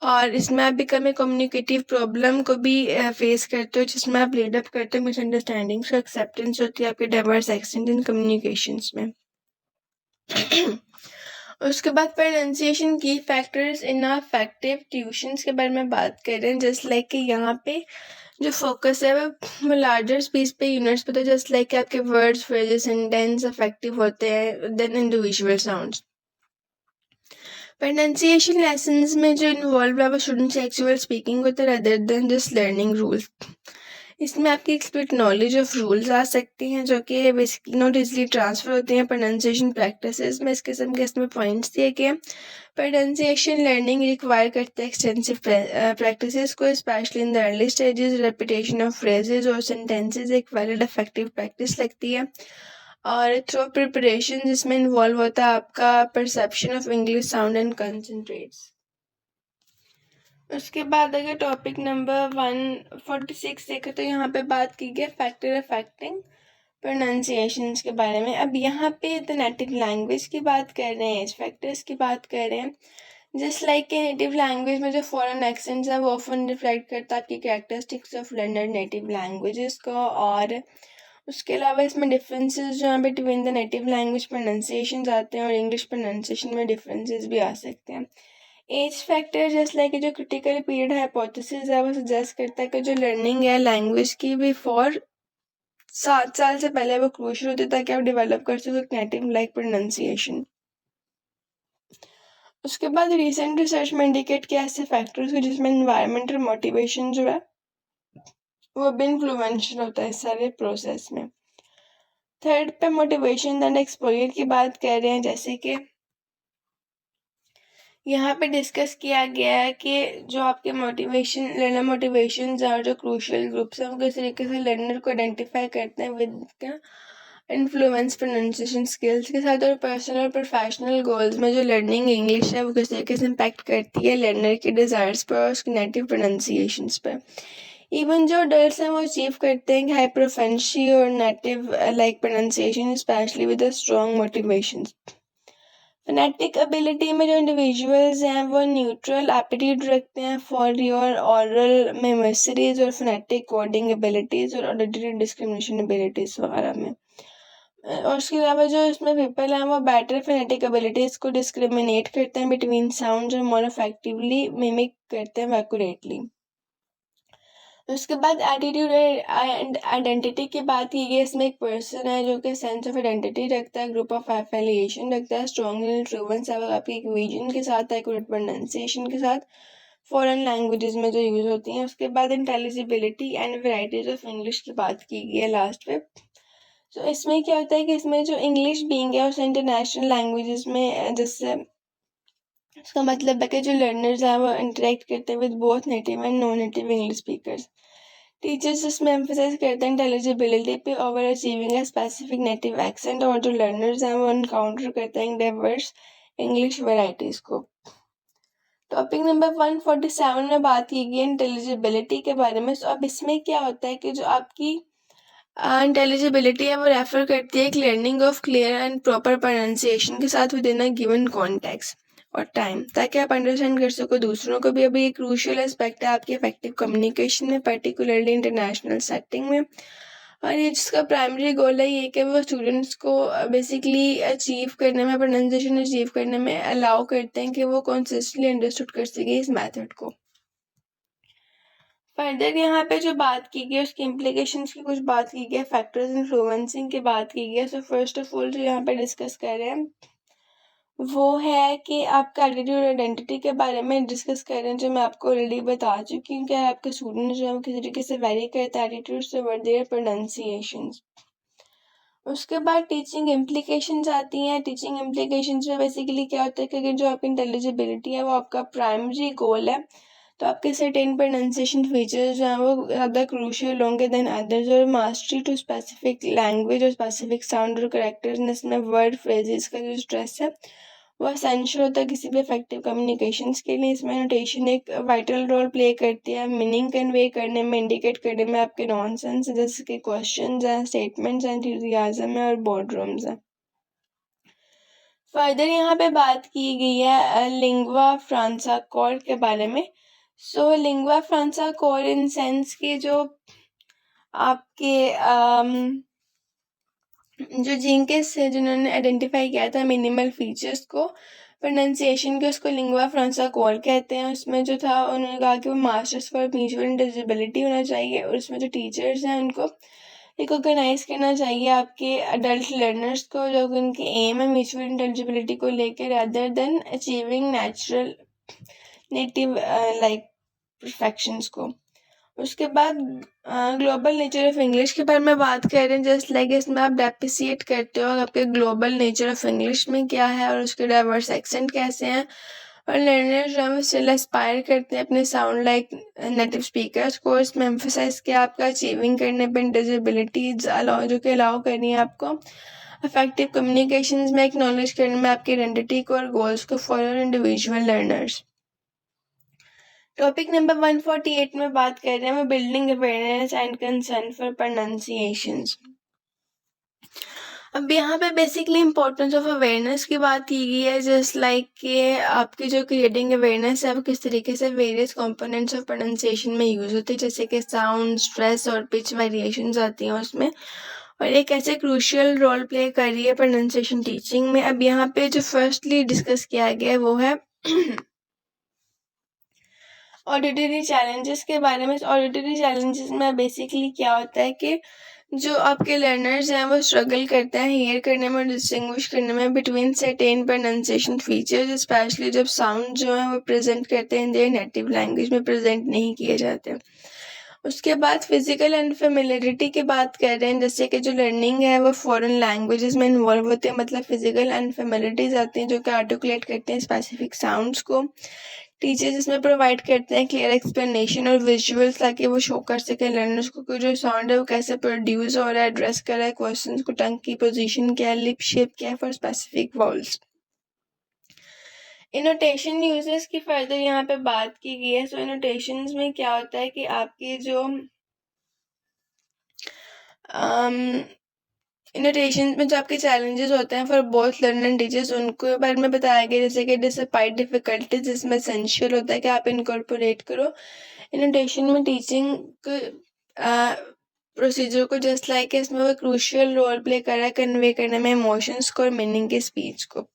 और इसमें आप बिकम कम्युनिकेटिव प्रॉब्लम को भी फेस करते हो जिसमें आप लीड अप करते हो मिसअंडरस्टैंडिंग्स, एक्सेप्टेंस होती है आपके डाइवर्स एक्सेंट इन कम्युनिकेशंस में। उसके बाद प्रोनाउंसिएशन की फैक्टर्स इन अफेक्टिव ट्यूशंस के बारे में बात कर रहे हैं। जस्ट लाइक कि यहाँ पे जो फोकस है वो लार्जर स्पीच पे यूनिट्स पे, तो जस्ट लाइक आपके वर्ड्स, फ्रेजेस, सेंटेंस अफेक्टिव होते हैं then individual sounds. Pronunciation lessons में जो इन्वॉल्व है वो स्टूडेंट्स एक्चुअल स्पीकिंग होता है other than just learning rules. इसमें आपकी एक्सपर्ट नॉलेज ऑफ रूल्स आ सकती हैं जो कि बेसिकली नॉट इजीली ट्रांसफर होते हैं प्रोनाउंसिएशन प्रैक्टिसेस में। इस किस्म के इसमें पॉइंट्स दिए गए। प्रोनाउंसिएशन लर्निंग रिक्वायर करते हैं एक्सटेंसिव प्रैक्टिसेस को, specially in the early stages. Repetition of phrases और सेंटेंसेस एक वैलिड इफेक्टिव प्रैक्टिस लगती है। और थ्रू प्रिपरेशन जिसमें इन्वॉल्व होता है आपका perception of English sound and concentrates. उसके बाद अगर टॉपिक नंबर 146 देखें तो यहाँ पे बात की गई फैक्टर अफेक्टिंग प्रोनाउंसिएशंस के बारे में। अब यहाँ पे द नेटिव लैंग्वेज की बात कर रहे हैं, एज फैक्टर्स की बात कर रहे हैं। जस्ट लाइक के नेटिव लैंग्वेज में जो फॉरेन एक्सेंट्स है वो ऑफन रिफ्लेक्ट करता है आपकी characteristics of learner native languages को। और उसके अलावा इसमें डिफरेंसेस जो हैं between the native language pronunciations आते हैं और इंग्लिश प्रोनाउंसिएशन में डिफरेंसेस भी आ सकते हैं। एज फैक्टर जस्ट लाइक जो क्रिटिकल पीरियड हाइपोथेसिस है वो सजेस्ट करता है कि जो लर्निंग है लैंग्वेज की बिफोर 7 साल से पहले वो क्रूशियल होती है ताकि आप डेवलप कर सको नेटिव लाइक प्रोनाउंसिएशन। उसके बाद रिसेंट रिसर्च में इंडिकेट किया ऐसे फैक्टर्स जिसमें एनवायरमेंट और मोटिवेशन जो है वो भी इन्फ्लुएंशियल होता है इस सारे प्रोसेस में। थर्ड पे मोटिवेशन एंड एक्सपोजर की बात कर रहे हैं, जैसे कि यहाँ पे डिस्कस किया गया है कि जो आपके लर्नर मोटिवेशंस और जो क्रूशियल ग्रुप्स हैं वो किस तरीके से लर्नर को आइडेंटिफाई करते हैं विद इन्फ्लुएंस प्रोनाउंसिएशन स्किल्स के साथ, और पर्सनल और प्रोफेशनल गोल्स में जो लर्निंग इंग्लिश है वो किस तरीके से इम्पैक्ट करती है लर्नर के डिज़ायर्स पर और उसके नेटिव प्रोनाउंसिएशंस पर। इवन जो अडल्ट्स हैं वो अचीव करते हैं कि हाइपरफेंसी और native like pronunciation specially with a strong motivation. Phonetic ability में जो इंडिविजुअल्स हैं वो न्यूट्रल एप्टीट्यूड रखते हैं फॉर योर ऑरल मेमोरीज और फोनेटिक कोडिंग एबिलिटीज और ऑडिटरी डिस्क्रिमिनेशन एबिलिटीज वगैरह में। और उसके अलावा जो इसमें पीपल हैं वो बेटर फोनेटिक एबिलिटीज को डिस्क्रिमिनेट करते हैं बिटवीन साउंड्स और मोर इफेक्टिवली मिमिक करते हैं एक्यूरेटली। उसके बाद एटीट्यूड एंड आइडेंटिटी की बात की गई। इसमें एक पर्सन है जो कि सेंस ऑफ आइडेंटिटी रखता है, ग्रुप ऑफ एफिलिएशन रखता है, स्ट्रॉन्गली ट्रूवन आपकी एक विजन के साथ, एक्यूरेट प्रोनाउंसिएशन के साथ, फॉरेन लैंग्वेजेस में जो यूज़ होती हैं। उसके बाद इंटेलिजिबिलिटी एंड वैराइटीज ऑफ इंग्लिश की बात की गई है लास्ट पे। तो इसमें क्या होता है कि इसमें जो इंग्लिश बीइंग है उसे इंटरनेशनल लैंग्वेजेस में, जिससे इसका मतलब है कि जो लर्नर्स हैं वो इंटरेक्ट करते हैं with both native and non native English speakers. Teachers इसमें एम्फेसाइज करते हैं इंटेलिजिबिलिटी पे over achieving a specific native accent, और जो लर्नर्स हैं वो एनकाउंटर करते हैं डाइवर्स इंग्लिश वैराइटीज को। टॉपिक नंबर 147 में बात की गई इंटेलिजिबिलिटी के बारे में। तो अब इसमें क्या होता है कि जो आपकी इंटेलिजिबिलिटी है वो रेफर करती है एक learning of clear and proper pronunciation के साथ with in a given context और टाइम, ताकि आप अंडरस्टैंड कर सको दूसरों को भी। अभी एक क्रूशियल एस्पेक्ट है आपकी इफेक्टिव कम्युनिकेशन में, पर्टिकुलरली इंटरनेशनल सेटिंग में। और ये जिसका प्राइमरी गोल है ये कि वो स्टूडेंट्स को बेसिकली अचीव करने में, प्रोनाउंसिएशन अचीव करने में अलाउ करते हैं कि वो कॉन्सिस्टेंटली अंडरस्टूड कर सके इस मेथड को। फर्दर यहाँ पे जो बात की गई उसकी इम्प्लीकेशंस की कुछ बात की गई, फैक्टर्स इन्फ्लुएंसिंग की बात की गई। सो फर्स्ट ऑफ ऑल जो यहाँ पे डिस्कस कर रहे हैं वो है कि आपका एटीट्यूड आइडेंटिटी के बारे में डिस्कस कर रहे हैं, जो मैं आपको ऑलरेडी बता चुकी हूँ कि आपके स्टूडेंट्स जो है वो किस तरीके से वेरी करते हैं एटीट्यूड से वर्ड देयर प्रोनाउंसिएशंस। उसके बाद टीचिंग इम्प्लीकेशंस आती हैं। टीचिंग इम्प्लीकेशंस में बेसिकली क्या होता है कि जो आपकी इंटेलिजिबिलिटी है वो आपका प्राइमरी गोल है, तो आपके सर्टेन प्रोनाउंसिएशन फीचर्स जो हैं वो ज़्यादा क्रूशियल होंगे देन अदर्स, और मास्टरी टू स्पेसिफिक लैंग्वेज और स्पेसिफिक साउंड और करेक्टर्सनेस में वर्ड फ्रेजेस का जो स्ट्रेस है वो एसेंशियल होता है किसी भी इफेक्टिव कम्युनिकेशंस के लिए। इसमें नोटेशन एक वाइटल रोल प्ले करती है मीनिंग कन्वे करने में, इंडिकेट करने में आपके नॉनसेंस जैसे कि क्वेश्चंस हैं, स्टेटमेंट्स हैं, एंथुसियाज्म है और बोर्डरूम्स हैं। फर्दर यहाँ पे बात की गई है लिंग्वा फ्रांसा कोर के बारे में। So lingua franca core in sense के जो आपके जो जिंकिस है जिन्होंने आइडेंटिफाई किया था मिनिमल फीचर्स को प्रोनाउंसिएशन के, उसको लिंग्वा फ्रांसा कोर कहते हैं। उसमें जो था उन्होंने कहा कि वो मास्टर्स फॉर म्यूचुअल इंटेलिजिबिलिटी होना चाहिए, और उसमें जो टीचर्स हैं उनको रिकॉग्नाइज करना चाहिए आपके अडल्ट लर्नर्स को, जो उनके एम है म्यूचुअल इंटेलिजिबिलिटी को लेकर, rather than achieving natural native like perfections को। उसके बाद ग्लोबल नेचर ऑफ इंग्लिश के बारे में बात कर रहे हैं। जस्ट लाइक इसमें आप डेप्रिसिएट करते हो आपके ग्लोबल नेचर ऑफ इंग्लिश में क्या है और उसके डाइवर्स एक्सेंट कैसे हैं, और लर्नर्स जो है स्टिल एस्पायर करते हैं अपने साउंड लाइक नेटिव स्पीकर्स को। इसमें एम्फेसाइज किया आपका अचीविंग करने पर इंटेलिजिबिलिटीज अलाउ, जो कि अलाउ करनी है आपको इफेक्टिव कम्युनिकेशंस में एक्नॉलेज करने में आपकी आइडेंटिटी को और गोल्स को for individual learners. Topic number 148 में बात कर रहे हैं वो building awareness and concern for pronunciations. अब यहाँ पे बेसिकली इंपॉर्टेंस ऑफ अवेयरनेस की बात की गई है, जस्ट लाइक कि आपकी जो क्रिएटिंग अवेयरनेस है वो किस तरीके से वेरियस कंपोनेंट्स ऑफ प्रोनाउंसिएशन में यूज होती है, जैसे कि साउंड, स्ट्रेस और पिच वेरिएशंस आती हैं उसमें, और एक ऐसे क्रूशियल रोल प्ले कर रही है प्रोनाउंसिएशन टीचिंग में। अब यहाँ पे जो फर्स्टली डिस्कस किया गया है वो है ऑडिटरी चैलेंजेस के बारे में। ऑडिटरी चैलेंजेस में बेसिकली क्या होता है कि जो आपके लर्नर्स हैं वो स्ट्रगल करते हैं हियर करने में, डिस्टिंग्विश करने में between certain pronunciation features, specially जब साउंड जो है वो प्रेजेंट करते हैं देयर नेटिव लैंग्वेज में प्रेजेंट नहीं किए जाते। उसके बाद फिजिकल अनफेमिलियरिटी की बात कर रहे हैं, जैसे कि जो लर्निंग है वो फॉरेन लैंग्वेजेस में इन्वॉल्व होते हैं, मतलब फिजिकल अनफेमिलियरिटीज आती हैं जो कि आर्टिकुलेट करते हैं स्पेसिफिक साउंड्स को। टीचर्स इसमें प्रोवाइड करते हैं क्लियर एक्सप्लेनेशन और विजुअल्स ताकि वो शो कर सके लर्नर्स को कि जो साउंड है वो कैसे प्रोड्यूस हो रहा है, एड्रेस कर रहा है क्वेश्चन को, टंग की पोजीशन क्या है, लिप शेप क्या है फॉर स्पेसिफिक वाउल्स। इनोटेशन यूजेस की फर्दर यहाँ पे बात की गई है। सो इनोटेशंस में क्या होता है कि आपके जो इनोटेशन में जो आपके चैलेंजेस होते हैं for both learner and teachers उनको बारे में बताया गया, जैसे कि डिस्पाइट डिफिकल्टीज जिसमें एसेंशियल होता है कि आप इनकॉर्पोरेट करो इनोटेशन में टीचिंग प्रोसीजर को, जस्ट लाइक इसमें वो क्रूशियल रोल प्ले कर रहा है कन्वे करने में इमोशंस को और मीनिंग के स्पीच को।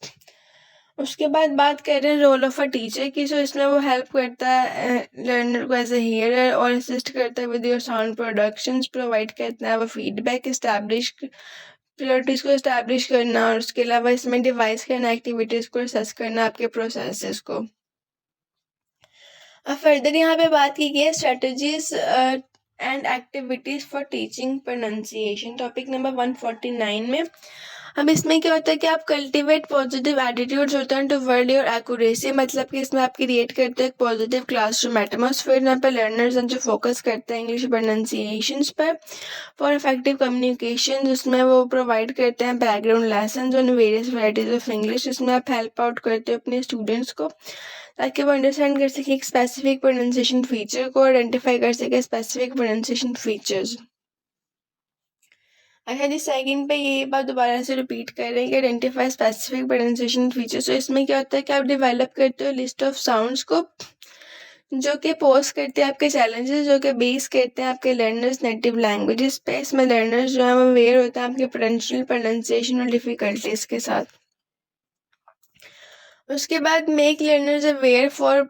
उसके बाद बात कर रहे हैं रोल ऑफ अ टीचर की। सो इसमें वो हेल्प करता है लर्नर को एज ए हियरर और असिस्ट करता है with your sound productions, provide करता है वो फीडबैक, इस्टेब्लिश प्रायोरिटीज को इस्टेब्लिश करना, और उसके अलावा इसमें डिवाइस करना, एक्टिविटीज को असेस करना, आपके प्रोसेसेस को। अब फर्दर यहाँ पे बात की गई है strategies and activities for teaching pronunciation, topic number 149 में। अब इसमें क्या होता है कि आप कल्टिवेट पॉजिटिव एटीट्यूड्स होते हैं टुवर्ड योर एक्यूरेसी, मतलब कि इसमें आप क्रिएट करते हैं एक पॉजिटिव क्लासरूम एटमॉस्फेयर जहाँ पे लर्नर्स जो फोकस करते हैं इंग्लिश प्रोनाउंसिएशंस पर फॉर इफेक्टिव कम्युनिकेशन, जिसमें वो प्रोवाइड करते हैं background lesson on various varieties of English, जिसमें आप हेल्प आउट करते हो अपने स्टूडेंट्स को ताकि वो अंडरस्टैंड कर सके एक स्पेसिफिक प्रोनाउंसिएशन फीचर को, आइडेंटिफाई कर सके स्पेसिफिक प्रोनाउंसिएशन फीचर्स। अच्छा जी, सेकंड पे ये बात दोबारा से रिपीट कर रहे हैं कि आइडेंटिफाई स्पेसिफिक प्रोनाउंसिएशन फीचर्स। तो इसमें क्या होता है कि आप डेवलप करते हो लिस्ट ऑफ साउंड्स को जो कि पोस्ट करते हैं आपके चैलेंजेस, जो कि बेस करते हैं आपके लर्नर्स नेटिव लैंग्वेजेस पे। इसमें लर्नर्स जो है वो अवेयर होता है आपके पोटेंशियल प्रोनाउंसिएशन और डिफिकल्टीज के साथ। उसके बाद make learners aware for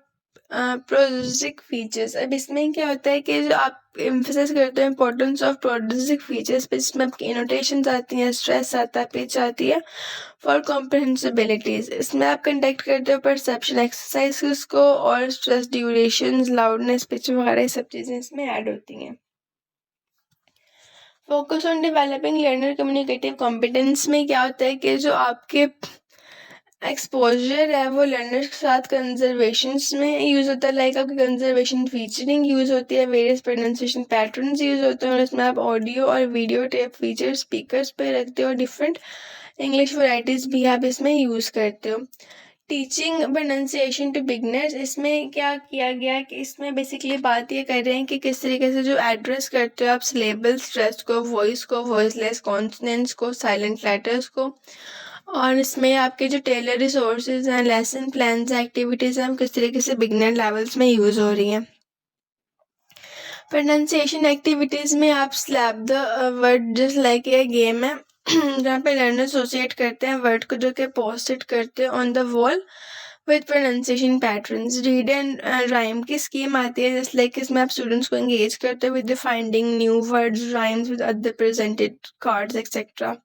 prosodic features. अब इसमें क्या होता है कि जो आप एम्फेसाइज करते हो इंपॉर्टेंस ऑफ प्रोड्यूसिक फीचर्स पे, इसमें आपकी इनोटेशंस आती हैं, स्ट्रेस आता है, पिच आती है फॉर कॉम्प्रहेंसिबिलिटीज। इसमें आप कंडक्ट करते हो परसेप्शन एक्सरसाइजेस को और स्ट्रेस ड्यूरेशन, लाउडनेस, पिच वगैरह सब चीज़ें इसमें ऐड होती हैं। Focus on developing learner communicative competence में क्या होता है कि जो आपके एक्सपोजर है वो लर्नर्स के साथ कंजर्वेशंस में यूज़ होता है, लाइक आपकी कंजर्वेशन फीचरिंग यूज़ होती है, वेरियस प्रोनाउंसिएशन पैटर्न्स यूज़ होते हैं, और इसमें आप ऑडियो और वीडियो टेप फीचर स्पीकर्स पे रखते हो, डिफरेंट इंग्लिश वैराइटीज़ भी आप इसमें यूज़ करते हो। टीचिंग प्रोनाउंसिएशन टू बिगनर्स, इसमें क्या किया गया कि इसमें बेसिकली बात ये कर रहे हैं कि किस तरीके से जो एड्रेस करते हो आप सिलेबल स्ट्रेस को, वॉइस को, वॉइसलेस कॉन्सोनेंट्स को, साइलेंट लेटर्स को, और इसमें आपके जो टेलर रिसोर्सेज हैं, लेसन प्लान्स, एक्टिविटीज़ हैं, किस तरीके से बिगनर लेवल्स में यूज़ हो रही हैं। प्रोनाउंसिएशन एक्टिविटीज़ में आप slap the word just like a game है जहाँ पे लर्नर एसोसिएट करते हैं वर्ड को जो कि पोस्ट इट करते हैं on the wall with pronunciation patterns. Read and rhyme की स्कीम आती है, जस्ट लाइक इसमें आप स्टूडेंट्स को एंगेज करते हो with finding new words, rhymes with other presented cards etcetera.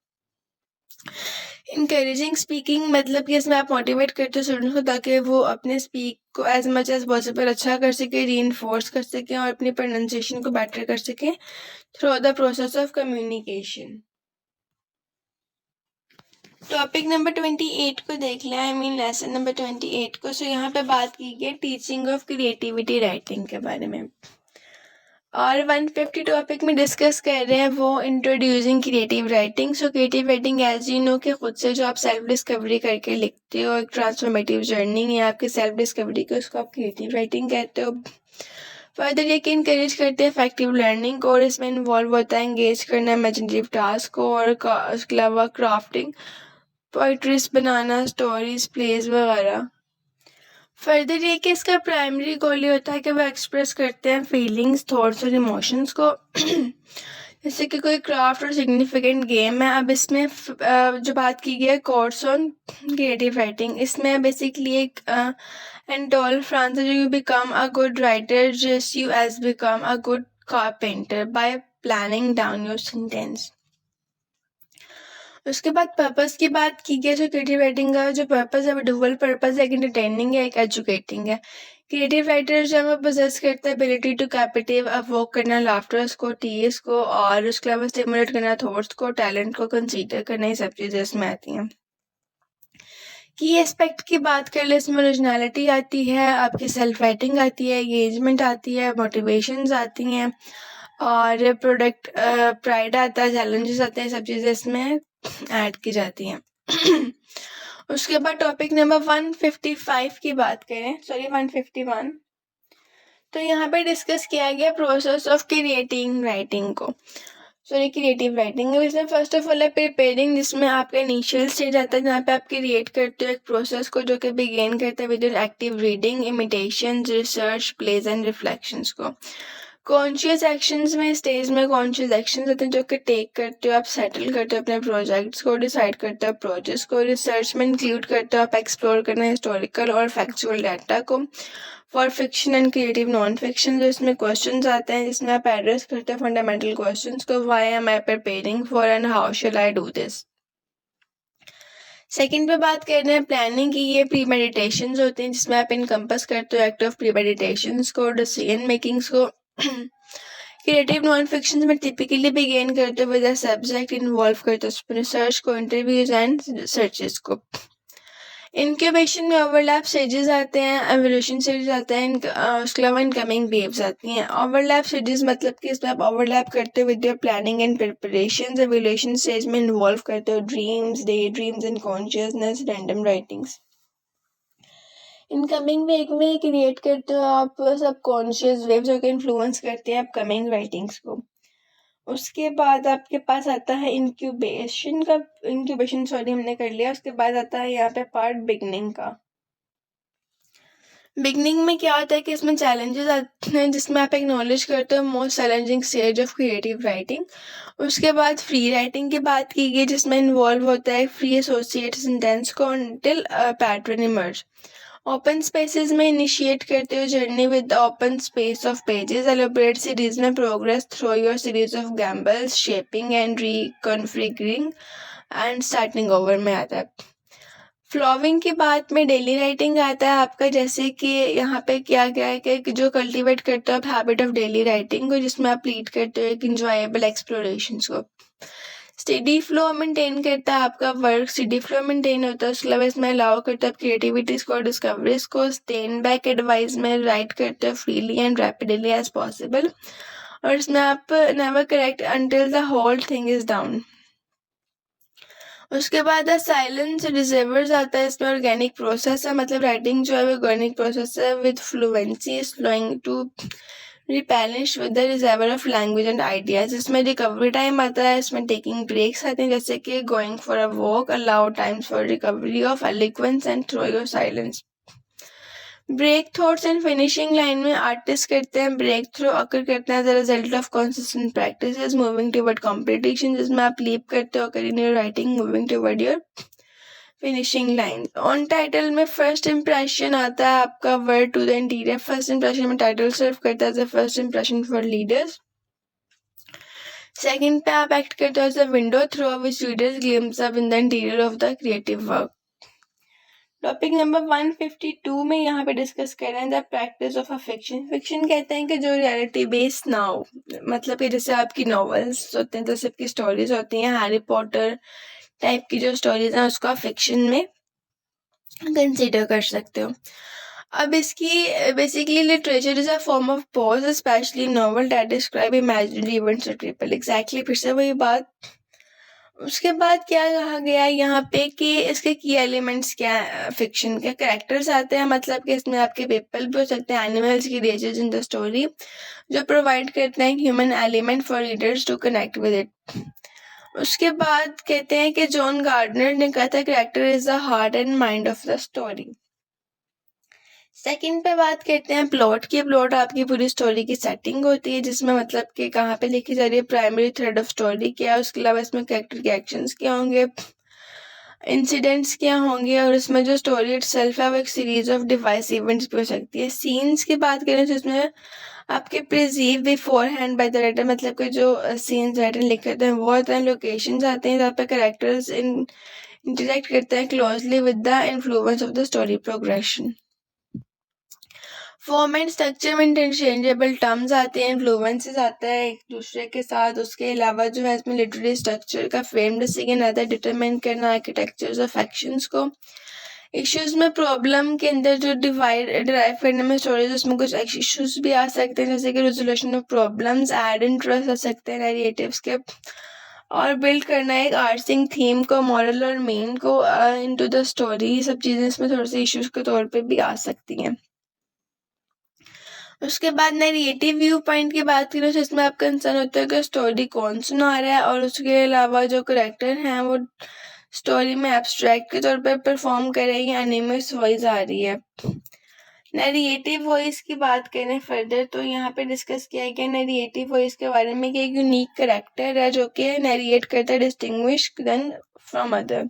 Encouraging speaking, मतलब कि इसमें आप मोटिवेट करते हो स्टूडेंट्स को ताकि वो अपने स्पीक को एज मच एज पॉसिबल अच्छा कर सके, री कर सकें और अपनी प्रोनाउंसिएशन को बेटर कर सकें through the process of communication. Topic number 28 को देख लें, आई मीन लेसन नंबर 28 को। सो यहाँ पे बात की गई टीचिंग ऑफ क्रिएटिविटी राइटिंग के बारे में, और 150 टॉपिक में डिस्कस कर रहे हैं वो introducing creative writing. So creative writing as you know कि खुद से जो आप सेल्फ डिस्कवरी करके लिखते हो, एक ट्रांसफॉर्मेटिव जर्नी है आपकी सेल्फ डिस्कवरी की, उसको आप क्रिएटिव राइटिंग कहते हो। फर्दर ये कि इंकरेज करते हैं इफेक्टिव लर्निंग को, और इसमें इन्वॉल्व होता है एंगेज करना इमेजिनेटिव टास्क को, और उसके अलावा क्राफ्टिंग, पोइट्रीज बनाना, स्टोरीज, प्लेज वगैरह। फर्दर ये कि इसका प्राइमरी गोल ये होता है कि वो एक्सप्रेस करते हैं फीलिंग्स, थॉट्स और इमोशंस को जैसे कि कोई क्राफ्ट और सिग्निफिकेंट गेम है। अब इसमें जो बात की गई है कोर्स ऑन क्रिएटिव राइटिंग, इसमें बेसिकली एक एंटोल फ्रांस जो you become a good writer just you as become a good carpenter by planning down your sentence. उसके बाद पर्पस की बात की गई, जो क्रिएटिव राइटिंग का जो पर्पस है वो डुअल पर्पस है, एक एंटरटेनिंग है, एक एजुकेटिंग है। क्रिएटिव राइटर जो है वो पोजेस करता है एबिलिटी टू कैपिटिव अवोक करना लाफ्टर्स को, टीएस को, और उसके अलावा स्टिमुलेट करना थॉट्स को, टैलेंट को कंसीडर करना, ये सब चीज़ें इसमें आती हैं। की एस्पेक्ट की बात कर ले, इसमें ओरिजिनलिटी आती है, आपकी सेल्फ राइटिंग आती है, एंगेजमेंट आती है, मोटिवेशंस आती हैं, और प्रोडक्ट प्राइड आता है, चैलेंजेस आते हैं, सब चीज़ें इसमें ऐड की जाती हैं। उसके बाद टॉपिक नंबर 155 की बात करें, सॉरी 151, तो यहाँ पे डिस्कस किया गया प्रोसेस ऑफ क्रिएटिंग राइटिंग को, सॉरी क्रिएटिव राइटिंग। इसमें फर्स्ट ऑफ ऑल है प्रिपेयरिंग, जिसमें आपका इनिशियल स्टेज आता है जहाँ पे आप क्रिएट करते हो एक प्रोसेस को, जो कि बिगेन करता है with active reading, imitation, research, plays and reflections को। कॉन्शियस एक्शंस में स्टेज में कॉन्शियस एक्शंस होते हैं जो कि टेक करते हो, आप सेटल करते हो अपने प्रोजेक्ट्स को, डिसाइड करते हो प्रोजेक्ट्स को। रिसर्च में इंक्लूड करते हो आप एक्सप्लोर करना हिस्टोरिकल और फैक्चुअल डाटा को। For fiction and creative non fiction, जो इसमें क्वेश्चंस आते हैं जिसमें आप एड्रेस करते हो फंडामेंटल क्वेश्चंस को, why am I preparing for and how shell I do this. Second पे बात कर रहे हैं प्लानिंग की, ये प्री मेडिटेशंस होते हैं जिसमें आप इनकम्पस करते हो एक्ट ऑफ प्री मेडिटेशंस को, डिसीजन मेकिंग्स को। क्रिएटिव नॉन फिक्शन में टिपिकली बिगेन करते हो विद अ सब्जेक्ट, इन्वॉल्व करते हो रिसर्च को, इंटरव्यूज एंड सर्चेस को। इंक्यूबेशन में ओवरलैप स्टेजेस आते हैं, एवोल्यूशन स्टेजेस आते हैं, उसके अलावा इनकमिंग वेव्स आती हैं। ओवरलैप स्टेजेस मतलब कि इसमें आप ओवरलैप करते हो with your planning and preparations. Evolution stage में इन्वॉल्व करते हो dreams, day dreams and consciousness, random writings. Incoming wave में क्रिएट करते हो आप सब कॉन्शियस वेव्स जो कि इन्फ्लुएंस करते हैं अपकमिंग राइटिंग्स को। उसके बाद आपके पास आता है इंक्यूबेशन सॉरी हमने कर लिया। उसके बाद आता है यहाँ पे पार्ट बिगनिंग का। बिगनिंग में क्या होता है कि इसमें चैलेंजेस आते हैं जिसमें आप एक्नॉलेज करते हो most challenging stage of creative writing. उसके बाद फ्री राइटिंग की बात की गई जिसमें इन्वॉल्व होता है फ्री एसोसिएट सेंटेंस को until pattern emerge. Open spaces में इनिशिएट करते हो journey with open space of pages. Elaborate series में progress through your series of gambles, shaping and reconfiguring and starting over में आता है। फ्लोविंग की बात में डेली राइटिंग आता है आपका, जैसे कि यहाँ पे क्या गया है कि जो कल्टीवेट करते हो आप हैबिट ऑफ डेली राइटिंग को, जिसमें आप लीड करते हो एक इंजॉयबल एक्सप्लोरेशंस को। स्टडी फ्लो मेंटेन करता है आपका वर्क, स्टडी फ्लो मेंटेन होता है। उसके अलावा इसमें अलाउ करता है क्रिएटिविटीज को, डिस्कवरीज को। स्टेन बैक एडवाइस में राइट करते हो freely and rapidly as possible, और इसमें आप never correct until the whole thing is down. उसके बाद साइलेंस रिजर्वर्स आता है, इसमें ऑर्गेनिक प्रोसेस है, मतलब राइटिंग जो है वो ऑर्गेनिक प्रोसेस है with fluency, slowing to replenish with the reservoir of language and ideas. इसमें रिकवरी टाइम आता है, इसमें टेकिंग ब्रेक्स आते हैं जैसे कि going for a walk, allow times for recovery of eloquence and throw your silence. Break thoughts and finishing line में artist करते हैं ब्रेक थ्रू अकर करते हैं as a result of consistent practices moving toward competition, जिसमें आप leap करते हो in your writing moving toward your finishing line. On title में फर्स्ट इंप्रेशन आता है आपका word to the interior. First impression में टाइटल सर्व करता है as a first impression for leaders. Second पे आप एक्ट करते हो as a window through which readers glimpse up in the interior of the creative work. Topic number 152 में यहाँ पे डिस्कस कर रहे हैं the practice of a fiction. Fiction कहते हैं कि जो रियलिटी बेस्ड ना हो, मतलब कि जैसे आपकी नॉवेल्स होते हैं, जैसे आपकी स्टोरीज होती हैं, हैरी पॉटर टाइप की जो स्टोरीज हैं उसको आप फिक्शन में कंसीडर कर सकते हो। अब इसकी basically literature is a form of pose, specially novel that describe imaginary events और पीपल। एग्जैक्टली फिर से वही बात। उसके बाद क्या कहा गया यहाँ पे कि इसके की एलिमेंट्स क्या है फिक्शन के। कैरेक्टर्स आते हैं, मतलब कि इसमें आपके पीपल भी हो सकते हैं, एनिमल्स की क्रिएचर्स इन द स्टोरी, जो प्रोवाइड करते हैं human element for readers to connect with it. उसके बाद कहते हैं कि जॉन गार्डनर ने कहा था character is the heart and mind of the story. Second पे बात करते हैं प्लॉट की। प्लॉट आपकी पूरी स्टोरी की सेटिंग होती है, जिसमें मतलब कि कहाँ पे लिखी जा रही है, प्राइमरी थ्रेड ऑफ स्टोरी क्या है, उसके अलावा इसमें कैरेक्टर के एक्शंस क्या होंगे, इंसिडेंट्स क्या होंगे, और इसमें जो स्टोरी इटसेल्फ है वो एक सीरीज ऑफ डिवाइस इवेंट्स भी हो सकती है। सीन्स की बात करें तो इसमें आपके perceive beforehand by the writer, मतलब कि जो सीन्स राइटर लिख करते हैं वो होते हैं। लोकेशंस आते हैं जहाँ पे कैरेक्टर्स इंटरेक्ट करते हैं closely with the influence of the story progression. Form and structure में इंटरचेंजेबल टर्म्स आते हैं, इन्फ्लुएंसेस आता है एक दूसरे के साथ। उसके अलावा जो है इसमें लिटरेरी स्ट्रक्चर का फ्रेम्ड सिग्न आता है, डिटरमाइन करना आर्किटेक्चर्स ऑफ एक्शंस को। इश्यूज में प्रॉब्लम के अंदर जो डिराइव करने में स्टोरेज, उसमें कुछ इश्यूज भी आ सकते हैं जैसे कि resolution of problems, add interest आ सकते हैं नैरेटिव्स के, और बिल्ड करना एक आर्सिंग थीम को, मॉरल और मेन को इनटू द स्टोरी। सब चीज़ें इसमें थोड़े से इश्यूज के तौर पे भी आ सकती हैं। उसके बाद नैरेटिव व्यू पॉइंट की बात करें तो इसमें आप कंसर्न होता है कि स्टोरी कौन सुना रहा है, और उसके अलावा जो करेक्टर हैं वो स्टोरी में एब्स्ट्रैक्ट के तौर पर परफॉर्म कर रही है, एनिमस वॉइस आ रही है। नैरेटिव वॉइस की बात करें फर्दर तो यहाँ पे डिस्कस किया है कि नैरेटिव वॉइस के बारे में कि एक यूनिक करेक्टर है जो कि नैरेट करता है distinguish then from other.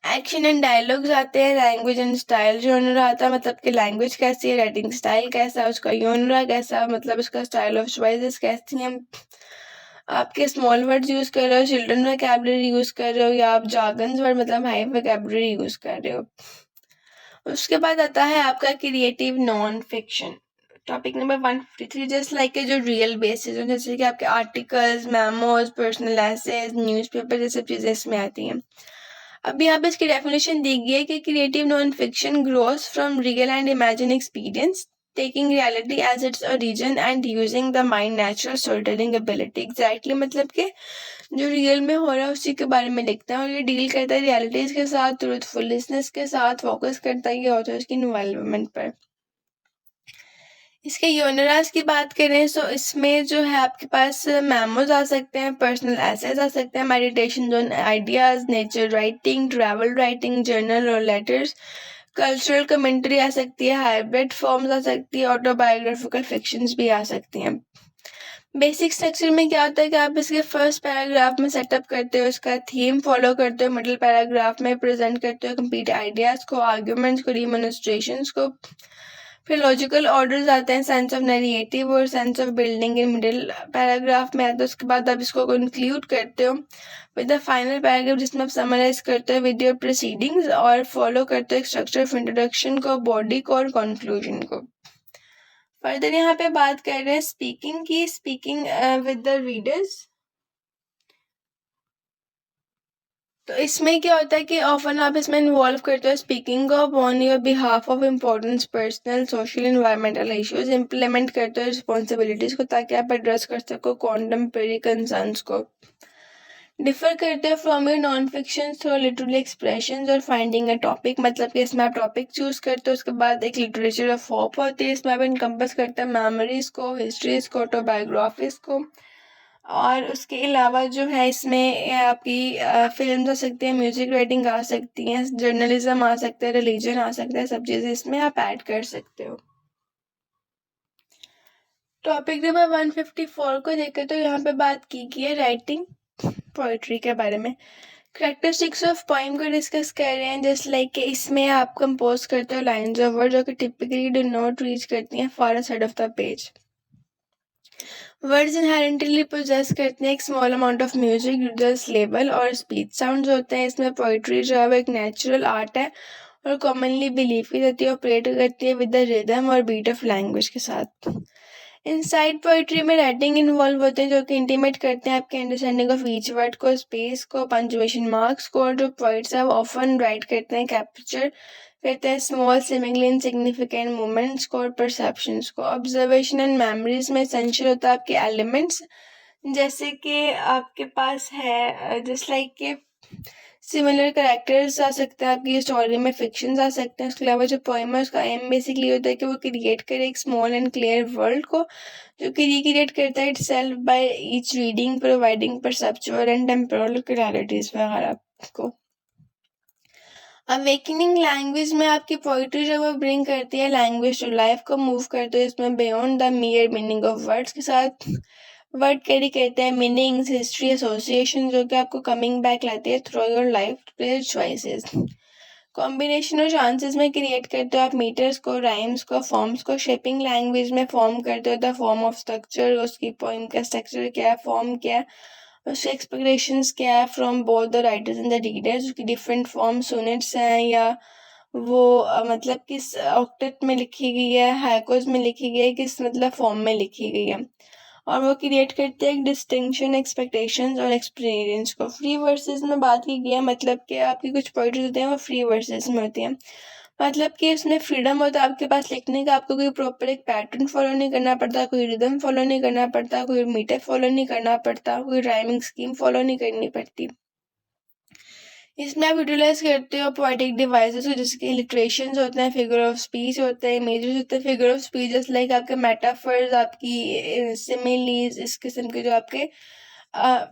Action and dialogues आते हैं, लैंग्वेज एंड स्टाइल जॉनर आता है, मतलब कि लैंग्वेज कैसी है, राइटिंग स्टाइल कैसा है, उसका जॉनर कैसा है, मतलब उसका स्टाइल ऑफ चॉइसेस कैसी हैं, आपके स्मॉल वर्ड्स यूज कर रहे हो, चिल्ड्रन वोकैबुलरी यूज कर रहे हो, या आप जार्गन्स वर्ड मतलब हाई वोकैबुलरी यूज कर रहे हो। उसके बाद आता है आपका creative non fiction. Topic number 153, just like जो रियल बेसिस हो, जैसे कि आपके articles, memos, personal essays, newspaper, ये सब चीज़ें इसमें आती हैं। अब यहाँ पे इसकी डेफिनेशन दी गई है कि creative non fiction grows from real and imagine experience, taking reality as its origin and using the mind natural story telling ability. Exactly मतलब कि जो रियल में हो रहा है उसी के बारे में लिखता है, और ये डील करता है रियलिटीज के साथ, ट्रूथफुलनेस के साथ, फोकस करता है ये ऑथर्स की इन्वॉल्वमेंट पर। इसके यूनरास की बात करें तो इसमें जो है आपके पास मेमोज आ सकते हैं, पर्सनल एसेज आ सकते हैं, meditation on ideas, nature writing, travel writing, journal और लेटर्स, कल्चरल कमेंट्री आ सकती है, हाइब्रिड फॉर्म्स आ सकती है, ऑटोबायोग्राफिकल फिक्शंस भी आ सकती हैं। बेसिक स्ट्रक्चर में क्या होता है कि आप इसके फर्स्ट पैराग्राफ में सेटअप करते हो, इसका थीम फॉलो करते हो, मिडिल पैराग्राफ में प्रेजेंट करते हो कंप्लीट आइडियाज को, आर्ग्यूमेंट्स को, डिमोन्स्ट्रेशंस को, फिर लॉजिकल ऑर्डर्स आते हैं, सेंस ऑफ नैरेटिव और sense of building in middle paragraph में आता है। उसके बाद आप इसको कंक्लूड करते हो विद द फाइनल पैराग्राफ जिसमें आप समराइज करते हो विद योर प्रोसीडिंग्स, और फॉलो करते हो एक स्ट्रक्चर ऑफ इंट्रोडक्शन को, बॉडी को और कंक्लूजन को। फर्दर यहाँ पे बात कर रहे हैं स्पीकिंग की, स्पीकिंग विद द रीडर्स। तो इसमें क्या होता है कि ऑफन आप इसमें इन्वॉल्व करते हो स्पीकिंग को on your behalf of importance personal social environmental issues, implement करते हो रिस्पॉन्सिबिलिटीज को ताकि आप एड्रेस कर सको कॉन्टेम्परेरी कंसर्न्स को। डिफर करते हो from your non fiction through literary expression और फाइंडिंग अ टॉपिक, मतलब कि इसमें आप टॉपिक चूज करते हो, उसके बाद एक लिटरेचर ऑफ होप होती है, इसमें आप इनकम्पस करते हैं मेमोरीज को, हिस्ट्रीज को, ऑटोबायोग्राफीज को, और उसके अलावा जो है इसमें आपकी फिल्म आ सकती है, म्यूजिक राइटिंग आ सकती है, जर्नलिज्म आ सकता है, रिलीजन आ सकता है, सब चीज़ें इसमें आप ऐड कर सकते हो। टॉपिक नंबर 154 को देखें तो यहाँ पे बात की गई है राइटिंग पोइट्री के बारे में। करेक्टरिस्टिक्स ऑफ पोइम को डिस्कस कर रहे हैं, जस्ट लाइक कि इसमें आप कंपोज करते हो लाइन्स ऑफ वर्ड जो कि टिपिकली डू नॉट रीच करती हैं far side of the page. Words inherently possess करते हैं एक small amount of music, users level और स्पीच साउंड्स होते हैं। इसमें पोइट्री जो है वो एक नेचुरल आर्ट है और कॉमनली बिलीफ की जाती है, ऑपरेट करती है विद द रिदम और बीट ऑफ लैंग्वेज के साथ। इनसाइड पोइट्री में राइटिंग इन्वॉल्व होते हैं जो कि इंटीमेट करते हैं आपके अंडरस्टैंडिंग ऑफ ईच वर्ड को, स्पेस को, पंचुएशन मार्क्स को, और जो पोइट्स है वो ऑफन राइट करते हैं कैप्चर करते हैं स्मॉल सिमिलरली इनसिग्निफिकेंट मोमेंट्स को और परसेप्शंस को। ऑब्जर्वेशन एंड मेमोरीज में एसेंशियल होता है आपके एलिमेंट्स, जैसे कि आपके पास है जस्ट लाइक के सिमिलर कैरेक्टर्स आ सकते हैं आपकी स्टोरी में, फिक्शंस आ सकते हैं। उसके अलावा जो पोएम है उसका एम बेसिकली होता है कि वो क्रिएट करे एक स्मॉल एंड क्लियर वर्ल्ड को जो कि रिक्रिएट करता है itself by each reading, providing perceptual and temporal clarities वगैरह को। अवेकनिंग लैंग्वेज में आपकी पोइट्री जो वो ब्रिंग करती है लैंग्वेज टू लाइफ को, मूव करते हैं इसमें beyond the मियर meaning of words के साथ। वर्ड कैरी करते हैं मीनिंग्स, हिस्ट्री, एसोसिएशन जो कि आपको कमिंग बैक लाती है through your life choices. Combination और चांसेस में क्रिएट करते हो आप मीटर्स को, राइम्स को, फॉर्म्स को। शेपिंग लैंग्वेज में फॉर्म करते हो द फॉर्म ऑफ स्ट्रक्चर, उसकी पोइम का स्ट्रक्चर क्या है, फॉर्म क्या है, उसके एक्सपेक्टेशंस क्या है from both the writers and the readers, उसकी डिफरेंट फॉर्म सोनेट्स हैं या वो मतलब किस ऑक्टेट में लिखी गई है, हाइकोस में लिखी गई है, किस मतलब फॉर्म में लिखी गई है। और वो क्रिएट करते हैं एक डिस्टिंक्शन, एक्सपेक्टेशंस और एक्सपीरियंस को। फ्री वर्सेस में बात की गई है, मतलब कि आपकी कुछ पोइट्री होते हैं वो फ्री वर्सेस में होती हैं, मतलब कि इसमें फ्रीडम होता है आपके पास लिखने का, आपको कोई प्रॉपर एक पैटर्न फॉलो नहीं करना पड़ता, कोई रिदम फॉलो नहीं करना पड़ता, कोई मीटर फॉलो नहीं करना पड़ता, कोई राइमिंग स्कीम फॉलो नहीं करनी पड़ती। इसमें आप यूटिलाइज करते हो पोएटिक डिवाइसेस को, जिसके इलिट्रेशंस होते हैं, फिगर ऑफ स्पीच होते हैं, इमेजेस होते हैं। Figure of speech just like आपके मेटाफर्स, आपकी सिमिलीज, इस किस्म के जो आपके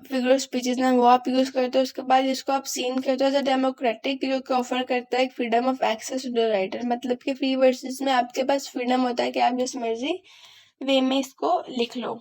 फिगर ऑफ स्पीचेस हैं वो आप यूज़ करते हो। उसके बाद इसको आप सीन करते हो एज अ डेमोक्रेटिक, जो कि ऑफर करता है freedom of access to the writer, मतलब कि फ्री वर्सेस में आपके पास फ्रीडम होता है कि आप जिस मर्जी वे में इसको लिख लो।